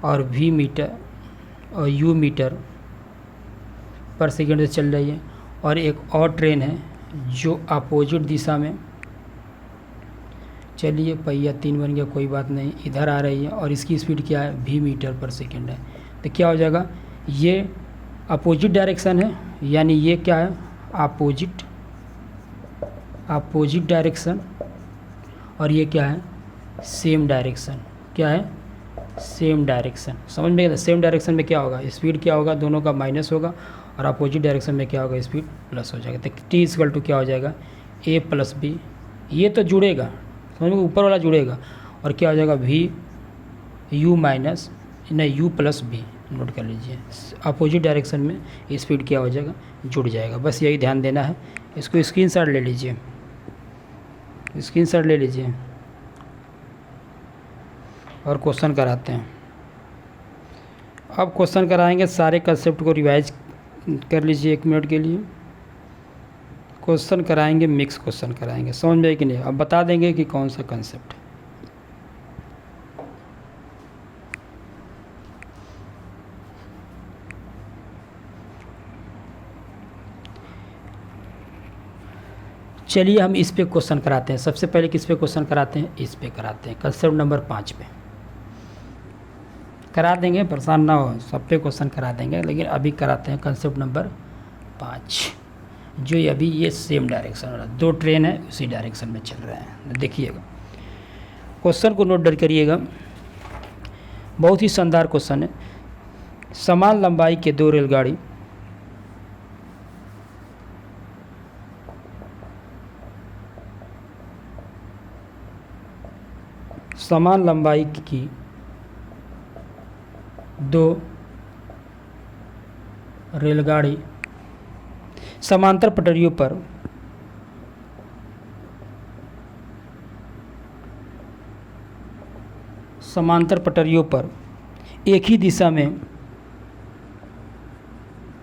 और वी मीटर और यू मीटर पर सेकेंड से चल रही है, और एक और ट्रेन है जो अपोजिट दिशा में, चलिए पहिया 3 बन गया, कोई बात नहीं, इधर आ रही है, और इसकी स्पीड क्या है? भी मीटर पर सेकेंड है। तो क्या हो जाएगा? ये अपोजिट डायरेक्शन है, यानी ये क्या है? अपोजिट डायरेक्शन, और ये क्या है? Same direction. क्या है? Same direction. समझ में? सेम डायरेक्शन में क्या होगा? स्पीड क्या होगा? दोनों का माइनस होगा, और अपोजिट डायरेक्शन में क्या होगा? स्पीड प्लस हो जाएगा। तो टी इक्वल टू क्या हो जाएगा? ए प्लस बी, ये तो जुड़ेगा, समझ में? ऊपर वाला जुड़ेगा, और क्या हो जाएगा? वी यू माइनस, नहीं, यू प्लस बी। नोट कर लीजिए, अपोजिट डायरेक्शन में स्पीड क्या हो जाएगा? जुड़ जाएगा। बस यही ध्यान देना है। इसको स्क्रीनशॉट ले लीजिए, स्क्रीनशॉट ले लीजिए, और क्वेश्चन कराते हैं। अब क्वेश्चन कराएंगे, सारे कंसेप्ट को रिवाइज कर लीजिए 1 मिनट के लिए। क्वेश्चन कराएंगे, मिक्स क्वेश्चन कराएंगे। समझ में आए कि नहीं? अब बता देंगे कि कौन सा कंसेप्ट है। चलिए हम इस पे क्वेश्चन कराते हैं। सबसे पहले किस पे क्वेश्चन कराते हैं? इस पे कराते हैं, कंसेप्ट नंबर 5 पे करा देंगे, परेशान ना हो, सब पे क्वेश्चन करा देंगे, लेकिन अभी कराते हैं कंसेप्ट नंबर 5, जो अभी ये सेम डायरेक्शन वाला, 2 ट्रेन है उसी डायरेक्शन में चल रहे हैं। देखिएगा, क्वेश्चन को नोट डाउन करिएगा, बहुत ही शानदार क्वेश्चन है। समान लंबाई के 2 रेलगाड़ी समान लंबाई की 2 रेलगाड़ी समांतर पटरियों पर एक ही दिशा में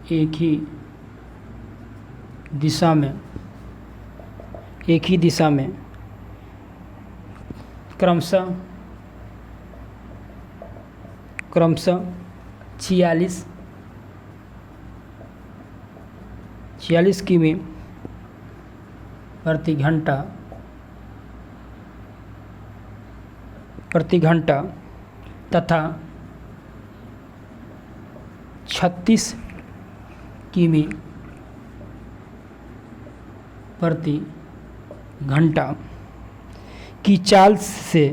एक ही दिशा में क्रमशः 46 किमी प्रति घंटा तथा 36 किमी प्रति घंटा की चाल से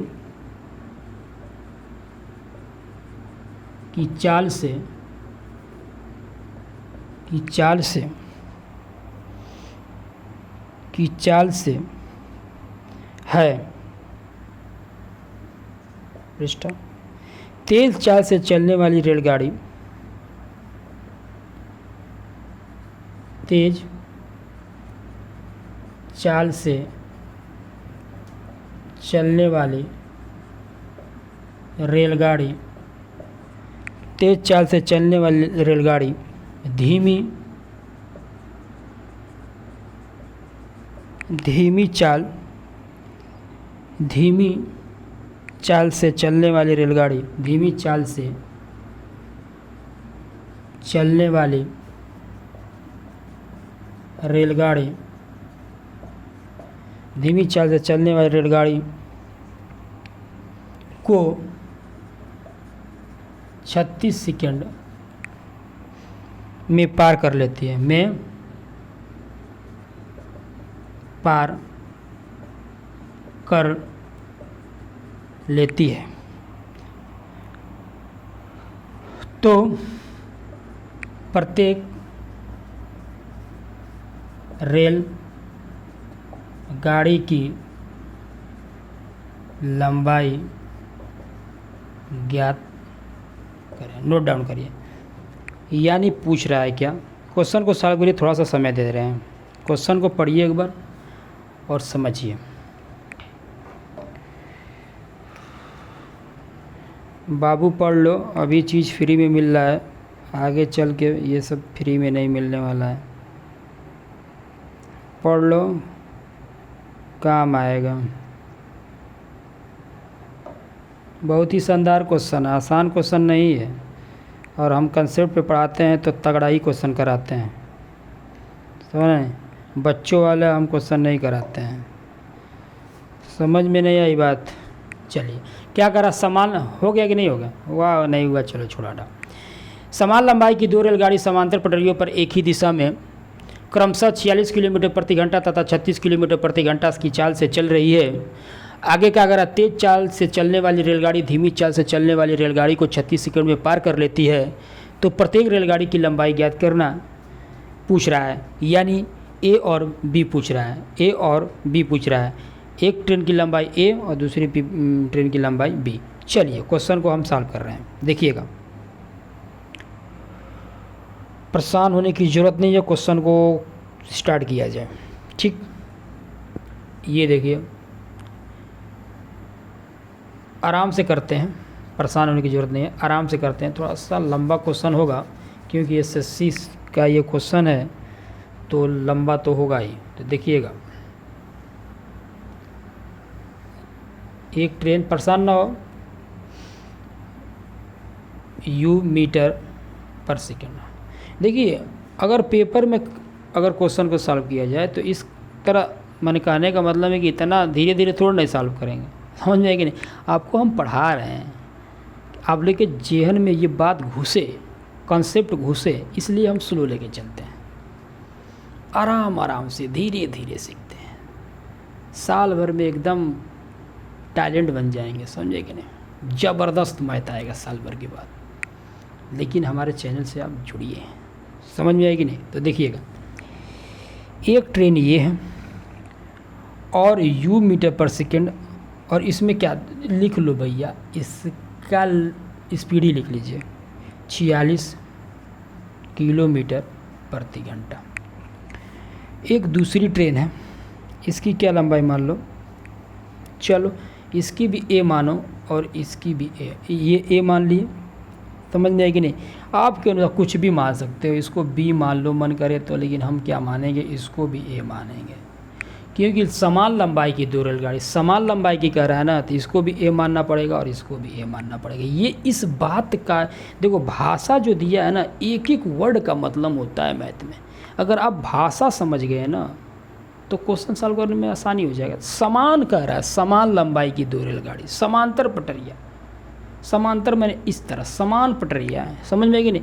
है पृष्ठ। तेज चाल से चलने वाली रेलगाड़ी तेज चाल से चलने वाली रेलगाड़ी धीमी चाल से चलने वाली रेलगाड़ी धीमी चाल से चलने वाली रेलगाड़ी को 36 सेकंड में पार कर लेती है। तो प्रत्येक रेल गाड़ी की लंबाई ज्ञात करें। नोट डाउन करिए। यानी पूछ रहा है क्या, क्वेश्चन को सॉल्व करिए, थोड़ा सा समय दे रहे हैं। क्वेश्चन को पढ़िए एक बार और समझिए। बाबू पढ़ लो, अभी चीज़ फ्री में मिल रहा है, आगे चल के ये सब फ्री में नहीं मिलने वाला है। पढ़ लो, काम आएगा। बहुत ही शानदार क्वेश्चन है, आसान क्वेश्चन नहीं है, और हम कंसेप्ट पे पढ़ाते हैं तो तगड़ा ही क्वेश्चन कराते हैं। समझ, बच्चों वाला हम क्वेश्चन नहीं कराते हैं। समझ में नहीं आई बात? चलिए, क्या करा, समान हो गया कि नहीं हो गया? वाह, नहीं हुआ, चलो छोड़ा डाल। समान लंबाई की दो रेलगाड़ी समांतर पटरियों पर एक ही दिशा में क्रमशः 46 किलोमीटर प्रति घंटा तथा 36 किलोमीटर प्रति घंटा की चाल से चल रही है। आगे का अगर तेज चाल से चलने वाली रेलगाड़ी धीमी चाल से चलने वाली रेलगाड़ी को 36 सेकंड में पार कर लेती है, तो प्रत्येक रेलगाड़ी की लंबाई ज्ञात करना पूछ रहा है। यानी ए और बी पूछ रहा है। एक ट्रेन की लंबाई ए और दूसरी ट्रेन की लंबाई बी। चलिए, क्वेश्चन को हम सॉल्व कर रहे हैं, देखिएगा। परेशान होने की ज़रूरत नहीं है, क्वेश्चन को स्टार्ट किया जाए। ठीक, ये देखिए, आराम से करते हैं, परेशान होने की ज़रूरत नहीं है, आराम से करते हैं। थोड़ा सा लंबा क्वेश्चन होगा क्योंकि एसएससी का ये क्वेश्चन है, तो लंबा तो होगा ही। तो देखिएगा, एक ट्रेन, परेशान ना हो, यू मीटर पर सेकेंड। देखिए, अगर पेपर में अगर क्वेश्चन को सॉल्व किया जाए तो इस तरह, मैंने कहने का मतलब है कि इतना धीरे धीरे थोड़ा नहीं सॉल्व करेंगे। समझ में आएगी नहीं? आपको हम पढ़ा रहे हैं, आप लेके जेहन में ये बात घुसे, कॉन्सेप्ट घुसे, इसलिए हम स्लो लेके चलते हैं। आराम से धीरे धीरे सीखते हैं। साल भर में एकदम टैलेंट बन जाएंगे, समझे कि नहीं? ज़बरदस्त मैथ आएगा साल भर के बाद। लेकिन हमारे चैनल से आप जुड़िए, समझ में आएगी नहीं? तो देखिएगा, एक ट्रेन ये है और यू मीटर पर सेकेंड, और इसमें क्या लिख लो भैया, इसका स्पीड ही लिख लीजिए, 46 किलोमीटर प्रति घंटा। एक दूसरी ट्रेन है, इसकी क्या लंबाई मान लो, चलो इसकी भी ए मानो और इसकी भी ए, ये ए मान लिए, समझ में आएगी नहीं। आपके अनुसार कुछ भी मान सकते हो, इसको बी मान लो मन करे तो, लेकिन हम क्या मानेंगे, इसको भी ए मानेंगे, क्योंकि समान लंबाई की दो रेलगाड़ी, समान लंबाई की कह रहा है ना, तो इसको भी ए मानना पड़ेगा और इसको भी ए मानना पड़ेगा। ये इस बात का देखो, भाषा जो दिया है ना, एक एक वर्ड का मतलब होता है मैथ में। अगर आप भाषा समझ गए ना तो क्वेश्चन सॉल्व करने में आसानी हो जाएगा। समान कह रहा है, समान लंबाई की दो रेलगाड़ी, समांतर पटरिया, समांतर मैंने इस तरह समान पटरिया है, समझ में आएगी नहीं।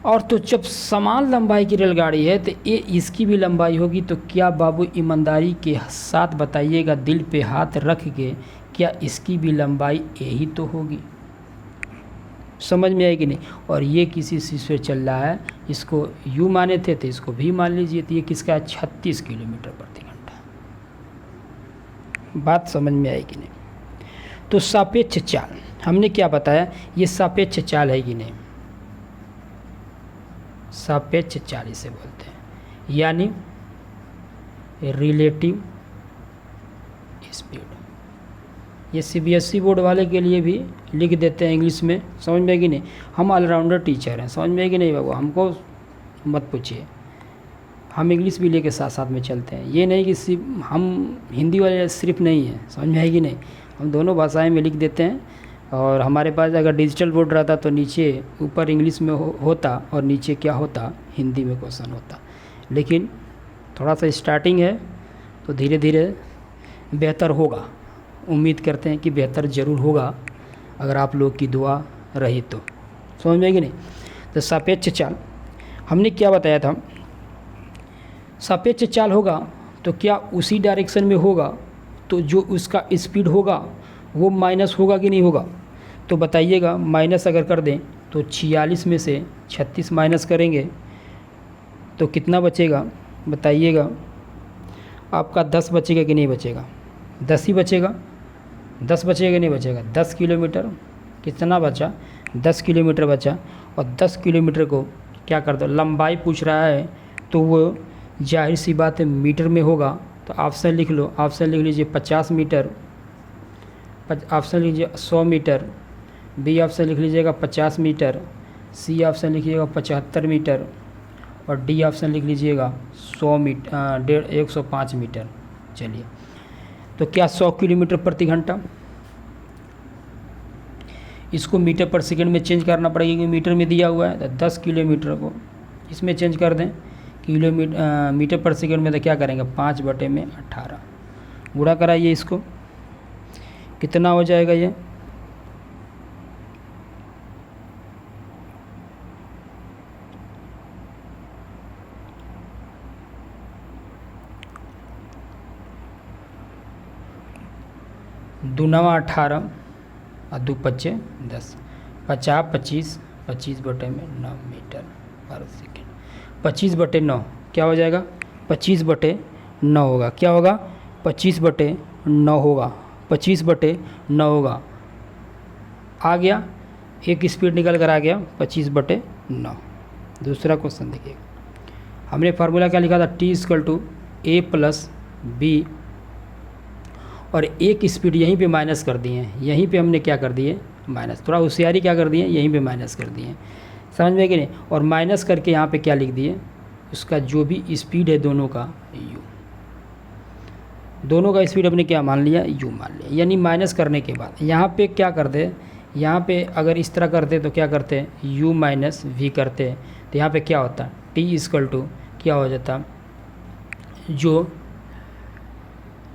और तो जब समान लंबाई की रेलगाड़ी है तो ये इसकी भी लंबाई होगी, तो क्या बाबू ईमानदारी के साथ बताइएगा, दिल पे हाथ रख के, क्या इसकी भी लंबाई ए ही तो होगी? समझ में आएगी नहीं। और ये किसी चीज़ से चल रहा है, इसको यू माने थे तो इसको भी मान लीजिए, तो ये किसका है, 36 किलोमीटर प्रति घंटा। बात समझ में आएगी नहीं। तो सापेक्ष चाल हमने क्या बताया, ये सापेक्ष चाल है कि नहीं, सापेक्ष चाल इसे बोलते हैं, यानी रिलेटिव स्पीड। ये सीबीएसई बोर्ड वाले के लिए भी लिख देते हैं इंग्लिश में, समझ में कि नहीं। हम ऑलराउंडर टीचर हैं, समझ में कि नहीं बाबू, हमको मत पूछिए, हम इंग्लिश भी लेके साथ साथ में चलते हैं। ये नहीं कि सिर्फ हम हिंदी वाले सिर्फ नहीं हैं, समझ में आएगी नहीं, हम दोनों भाषाएं में लिख देते हैं। और हमारे पास अगर डिजिटल बोर्ड रहता तो नीचे ऊपर इंग्लिश में होता और नीचे क्या होता, हिंदी में क्वेश्चन होता। लेकिन थोड़ा सा स्टार्टिंग है तो धीरे धीरे बेहतर होगा, उम्मीद करते हैं कि बेहतर ज़रूर होगा अगर आप लोग की दुआ रही तो, समझ में कि नहीं। तो सापेक्ष चाल हमने क्या बताया था, सापेक्ष चाल होगा तो क्या उसी डायरेक्शन में होगा, तो जो उसका स्पीड होगा वो माइनस होगा कि नहीं होगा। तो बताइएगा, माइनस अगर कर दें तो 46 में से 36 माइनस करेंगे तो कितना बचेगा, बताइएगा। आपका 10 बचेगा कि नहीं बचेगा, 10 ही बचेगा, 10 बचेगा कि नहीं बचेगा। 10 किलोमीटर कितना बचा, 10 किलोमीटर बचा। और 10 किलोमीटर को क्या कर दो, लंबाई पूछ रहा है तो वो जाहिर सी बात है मीटर में होगा। तो ऑप्शन लिख लो, ऑप्शन लिख लीजिए 50 मीटर, ऑप्शन लीजिए 100 मीटर, बी ऑप्शन लिख लीजिएगा 50 मीटर, सी ऑप्शन लिखिएगा 75 मीटर और डी ऑप्शन लिख लीजिएगा 100 मीटर 105 मीटर। चलिए, तो क्या 100 किलोमीटर प्रति घंटा, इसको मीटर पर सेकंड में चेंज करना पड़ेगा क्योंकि मीटर में दिया हुआ है। तो 10 किलोमीटर को इसमें चेंज कर दें किलोमीटर मीटर पर सेकंड में, तो क्या करेंगे 5/18 गुणा कराइए, इसको कितना हो जाएगा ये, दूनवा 18 और 2 पच्चे 10, 50 25/9 मीटर पर सेकेंड। 25/9 क्या हो जाएगा, 25/9 होगा, क्या होगा 25/9 होगा, 25/9 होगा। आ गया, एक स्पीड निकल कर आ गया 25/9। दूसरा क्वेश्चन देखिएगा, हमने फार्मूला क्या लिखा था, T=A+B, और एक स्पीड यहीं पे माइनस कर दिए हैं, यहीं पे हमने क्या कर दिए माइनस, थोड़ा होशियारी क्या कर दिए, यहीं पे माइनस कर दिए, समझ में कि नहीं। और माइनस करके यहाँ पे क्या लिख दिए, उसका जो भी स्पीड है दोनों का u, दोनों का स्पीड हमने क्या मान लिया, u मान लिया। यानी माइनस करने के बाद यहाँ पे क्या करते, यहाँ पे अगर इस तरह करते तो क्या करते, u माइनस v करते, तो यहाँ पे क्या होता, T= क्या हो जाता, जो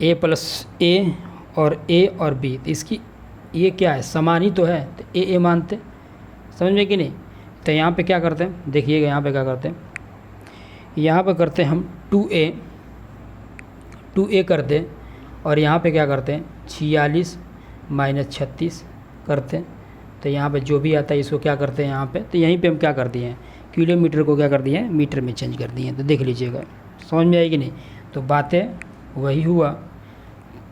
A+A और A और B, तो इसकी ये क्या है, समान ही तो है, तो A मानते, समझ में कि नहीं। तो यहाँ पे क्या करते हैं, देखिएगा यहाँ पे क्या करते हैं, यहाँ पे करते हैं हम 2A करते, और यहाँ पे क्या करते हैं 46 - 36 करते हैं। तो यहाँ पे जो भी आता है इसको क्या करते हैं यहाँ पे, तो यहीं पे हम क्या कर दिए हैं, किलोमीटर को क्या कर दिए हैं, मीटर में चेंज कर दिए हैं। तो देख लीजिएगा, समझ में आएगी नहीं। तो बातें वही हुआ,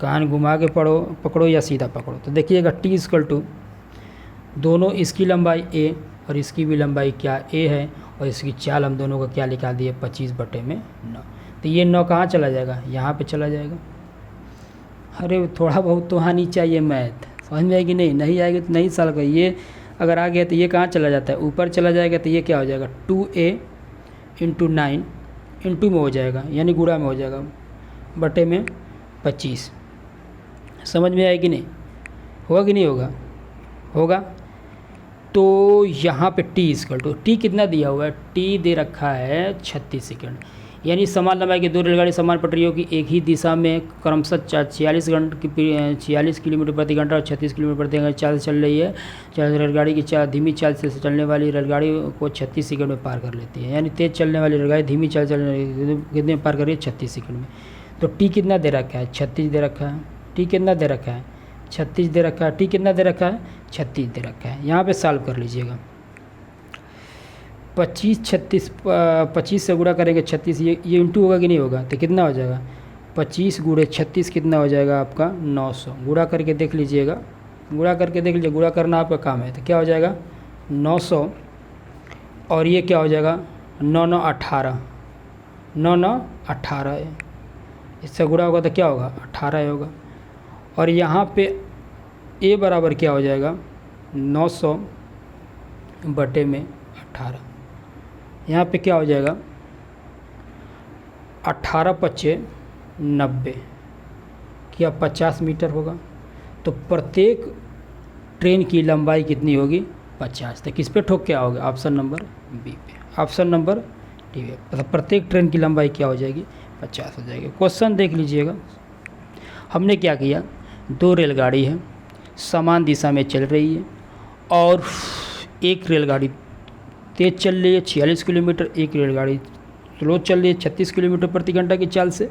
कान घुमा के पकड़ो या सीधा पकड़ो। तो देखिएगा T= दोनों, इसकी लंबाई A और इसकी भी लंबाई क्या A है, और इसकी चाल हम दोनों का क्या निकाल दिए 25/9। तो ये 9 कहाँ चला जाएगा, यहाँ पे चला जाएगा। अरे थोड़ा बहुत तो आनी चाहिए मैथ, समझ में आएगी नहीं, नहीं आएगी तो नहीं साल का। ये अगर आ गया तो ये कहाँ चला जाता है, ऊपर चला जाएगा, तो ये क्या हो जाएगा 2a इंटू 9 इंटू में हो जाएगा, यानी गुणा में हो जाएगा, बटे में 25। समझ में आए कि नहीं, होगा कि नहीं होगा, होगा। तो यहाँ पे टी कितना दिया हुआ है, टी दे रखा है 36 सेकंड, यानी समान लंबाई की दो रेलगाड़ी समान पटरियों की एक ही दिशा में क्रमशः 46 किलोमीटर प्रति घंटा और 36 किलोमीटर प्रति घंटा चाल से चल रही है। रेलगाड़ी की धीमी चाल से चलने वाली रेलगाड़ी को 36 सेकंड में पार कर लेती है, यानी तेज़ चलने वाली रेलगाड़ी धीमी चाल चलने कितने में पार कर रही है, 36 सेकंड में। तो टी कितना दे रखा है, 36 दे रखा है। टी कितना दे रखा है, 36 दे रखा है। टी कितना दे रखा है, 36 दे रखा है। यहाँ पे सॉल्व कर लीजिएगा, 25 से गुणा करेंगे 36, ये इंटू होगा कि नहीं होगा, तो कितना हो जाएगा 25 गुणे 36 कितना हो जाएगा आपका 900। गुणा करके देख लीजिएगा, गुणा करके देख लीजिए, गुणा करना आपका काम है। तो क्या हो जाएगा 900 और ये क्या हो जाएगा 9 9 18, 9 9 18 है, इससे गुणा होगा तो क्या होगा 18 होगा। और यहाँ पे ए बराबर क्या हो जाएगा 900 बटे में 18, यहाँ पे क्या हो जाएगा 18 पच्चे 90, क्या 50 मीटर होगा। तो प्रत्येक ट्रेन की लंबाई कितनी होगी 50। तो किस पे ठोक क्या होगा, ऑप्शन नंबर बी पे, ऑप्शन नंबर डी पे। मतलब प्रत्येक ट्रेन की लंबाई क्या हो जाएगी 50 हो जाएगी। क्वेश्चन देख लीजिएगा, हमने क्या किया, दो रेलगाड़ी है समान दिशा में चल रही है और एक रेलगाड़ी तेज़ चल रही है 46 किलोमीटर, एक रेलगाड़ी स्लो चल रही है 36 किलोमीटर प्रति घंटा की चाल से।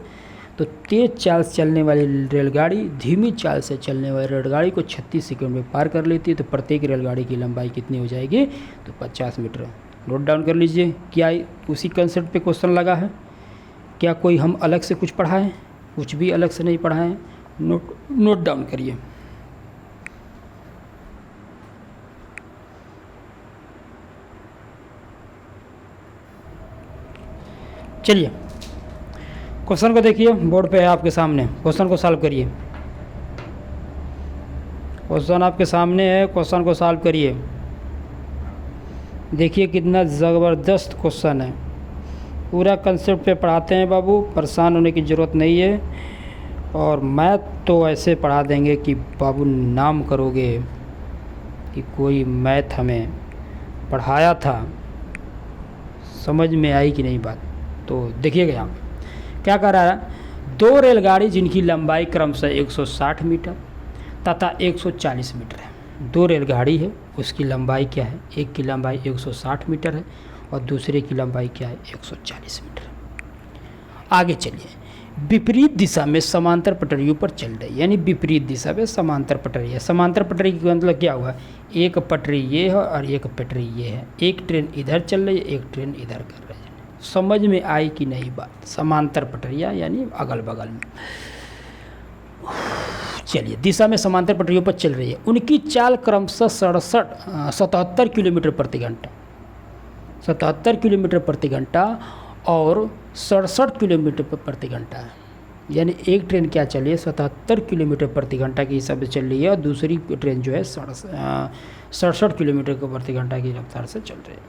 तो तेज़ चाल से चलने वाली रेलगाड़ी धीमी चाल से चलने वाली रेलगाड़ी को 36 सेकंड में पार कर लेती है। तो प्रत्येक रेलगाड़ी की लंबाई कितनी हो जाएगी, तो 50 मीटर। नोट डाउन कर लीजिए, क्या उसी कंसेप्ट पे क्वेश्चन लगा है, क्या कोई हम अलग से कुछ पढ़ाएं, कुछ भी अलग से नहीं पढ़ाएं। नोट डाउन करिए। चलिए क्वेश्चन को देखिए, बोर्ड पे है आपके सामने, क्वेश्चन को सॉल्व करिए। क्वेश्चन आपके सामने है, क्वेश्चन को सॉल्व करिए। देखिए कितना ज़बरदस्त क्वेश्चन है, पूरा कंसेप्ट पे पढ़ाते हैं बाबू, परेशान होने की ज़रूरत नहीं है। और मैथ तो ऐसे पढ़ा देंगे कि बाबू नाम करोगे कि कोई मैथ हमें पढ़ाया था, समझ में आई कि नहीं बात। तो देखिएगा यहाँ पे क्या कर रहा है, दो रेलगाड़ी जिनकी लंबाई क्रमशः 160 मीटर तथा 140 मीटर है। दो रेलगाड़ी है, उसकी लंबाई क्या है, एक की लंबाई 160 मीटर है और दूसरे की लंबाई क्या है 140 मीटर। आगे चलिए, विपरीत दिशा में समांतर पटरियों पर चल रही है, यानी विपरीत दिशा में समांतर पटरी है। समांतर पटरी का मतलब क्या हुआ, एक पटरी ये है और एक पटरी ये है, एक ट्रेन इधर चल रही है, एक ट्रेन इधर कर रही है। समझ में आई कि नहीं बात, समांतर पटरियाँ यानी अगल बगल में। चलिए, दिशा में समांतर पटरियों पर चल रही है, उनकी चाल क्रमशः 77 किलोमीटर प्रति घंटा, 77 किलोमीटर प्रति घंटा और 67 किलोमीटर प्रति घंटा है। यानी एक ट्रेन क्या चल रही है 77 किलोमीटर प्रति घंटा के हिसाब से चल रही है और दूसरी ट्रेन जो है 67 किलोमीटर प्रति घंटा की रफ्तार से चल रही है।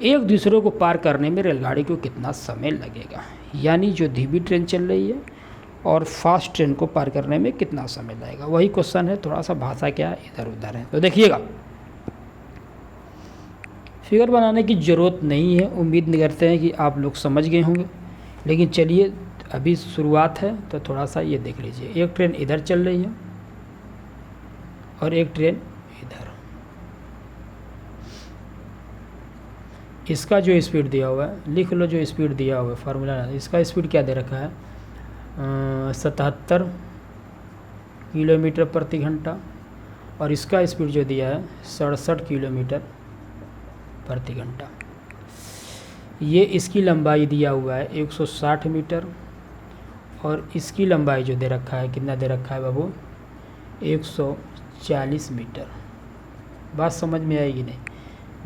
एक दूसरे को पार करने में रेलगाड़ी को कितना समय लगेगा, यानी जो धीमी ट्रेन चल रही है और फास्ट ट्रेन को पार करने में कितना समय लगेगा, वही क्वेश्चन है। थोड़ा सा भाषा क्या इधर उधर है, तो देखिएगा। फिगर बनाने की ज़रूरत नहीं है, उम्मीद करते हैं कि आप लोग समझ गए होंगे। लेकिन चलिए, अभी शुरुआत है तो थोड़ा सा ये देख लीजिए। एक ट्रेन इधर चल रही है और एक ट्रेन इधर। इसका जो स्पीड दिया हुआ है, लिख लो जो स्पीड दिया हुआ है, फार्मूला। इसका स्पीड क्या दे रखा है 77 किलोमीटर प्रति घंटा और इसका स्पीड जो दिया है 67 किलोमीटर प्रति घंटा। ये इसकी लंबाई दिया हुआ है 160 मीटर और इसकी लंबाई जो दे रखा है, कितना दे रखा है बाबू 140 मीटर। बात समझ में आएगी नहीं,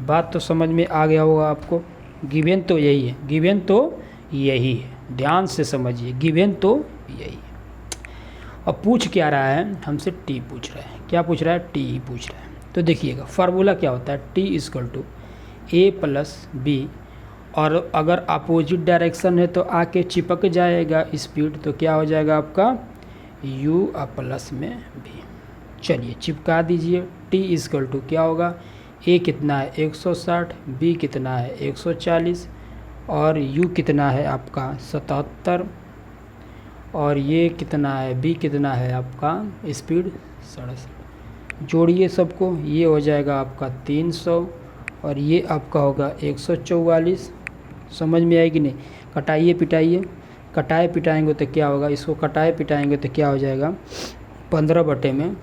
बात तो समझ में आ गया होगा आपको। गिवन तो यही है, गिवन तो यही है, ध्यान से समझिए, गिवन तो यही है। अब पूछ क्या रहा है हमसे, टी पूछ रहा है। क्या पूछ रहा है, टी ही पूछ रहा है। तो देखिएगा फार्मूला क्या होता है, T equal to A plus B, और अगर अपोजिट डायरेक्शन है तो आके चिपक जाएगा स्पीड, तो क्या हो जाएगा आपका u प्लस में b। चलिए चिपका दीजिए। t इक्वल टू क्या होगा, a कितना है 160, b कितना है 140, और u कितना है आपका 77, और ये कितना है b कितना है आपका स्पीड 67। जोड़िए सबको, ये हो जाएगा आपका 300 और ये आपका होगा 144। समझ में आएगी नहीं? कटाइए पिटाइए, कटाए पिटाएंगे तो क्या होगा, इसको कटाए पिटाएंगे तो क्या हो जाएगा 15/2।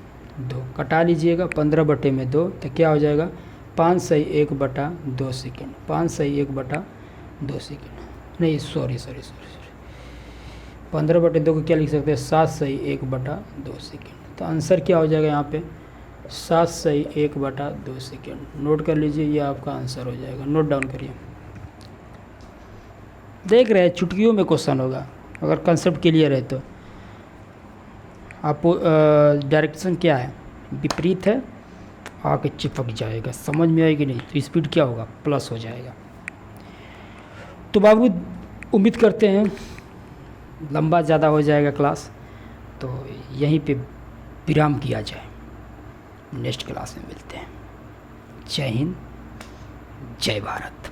कटा लीजिएगा 15/2 तो क्या हो जाएगा 5/1/2 सेकेंड, 5/1/2 सेकेंड, नहीं सॉरी 15/2 को क्या लिख सकते हैं 7/1/2 सेकेंड। तो आंसर क्या हो जाएगा यहाँ पे 7/1/2 सेकेंड। नोट कर लीजिए, ये आपका आंसर हो जाएगा। नोट डाउन करिए। देख रहे हैं चुटकियों में क्वेश्चन होगा, अगर कंसेप्ट क्लियर है तो। आप डायरेक्शन क्या है, विपरीत है, आके चिपक जाएगा। समझ में आएगी नहीं? तो स्पीड क्या होगा प्लस हो जाएगा। तो बाबू उम्मीद करते हैं लंबा ज़्यादा हो जाएगा क्लास, तो यहीं पे विराम किया जाए। नेक्स्ट क्लास में मिलते हैं। जय हिंद, जय भारत।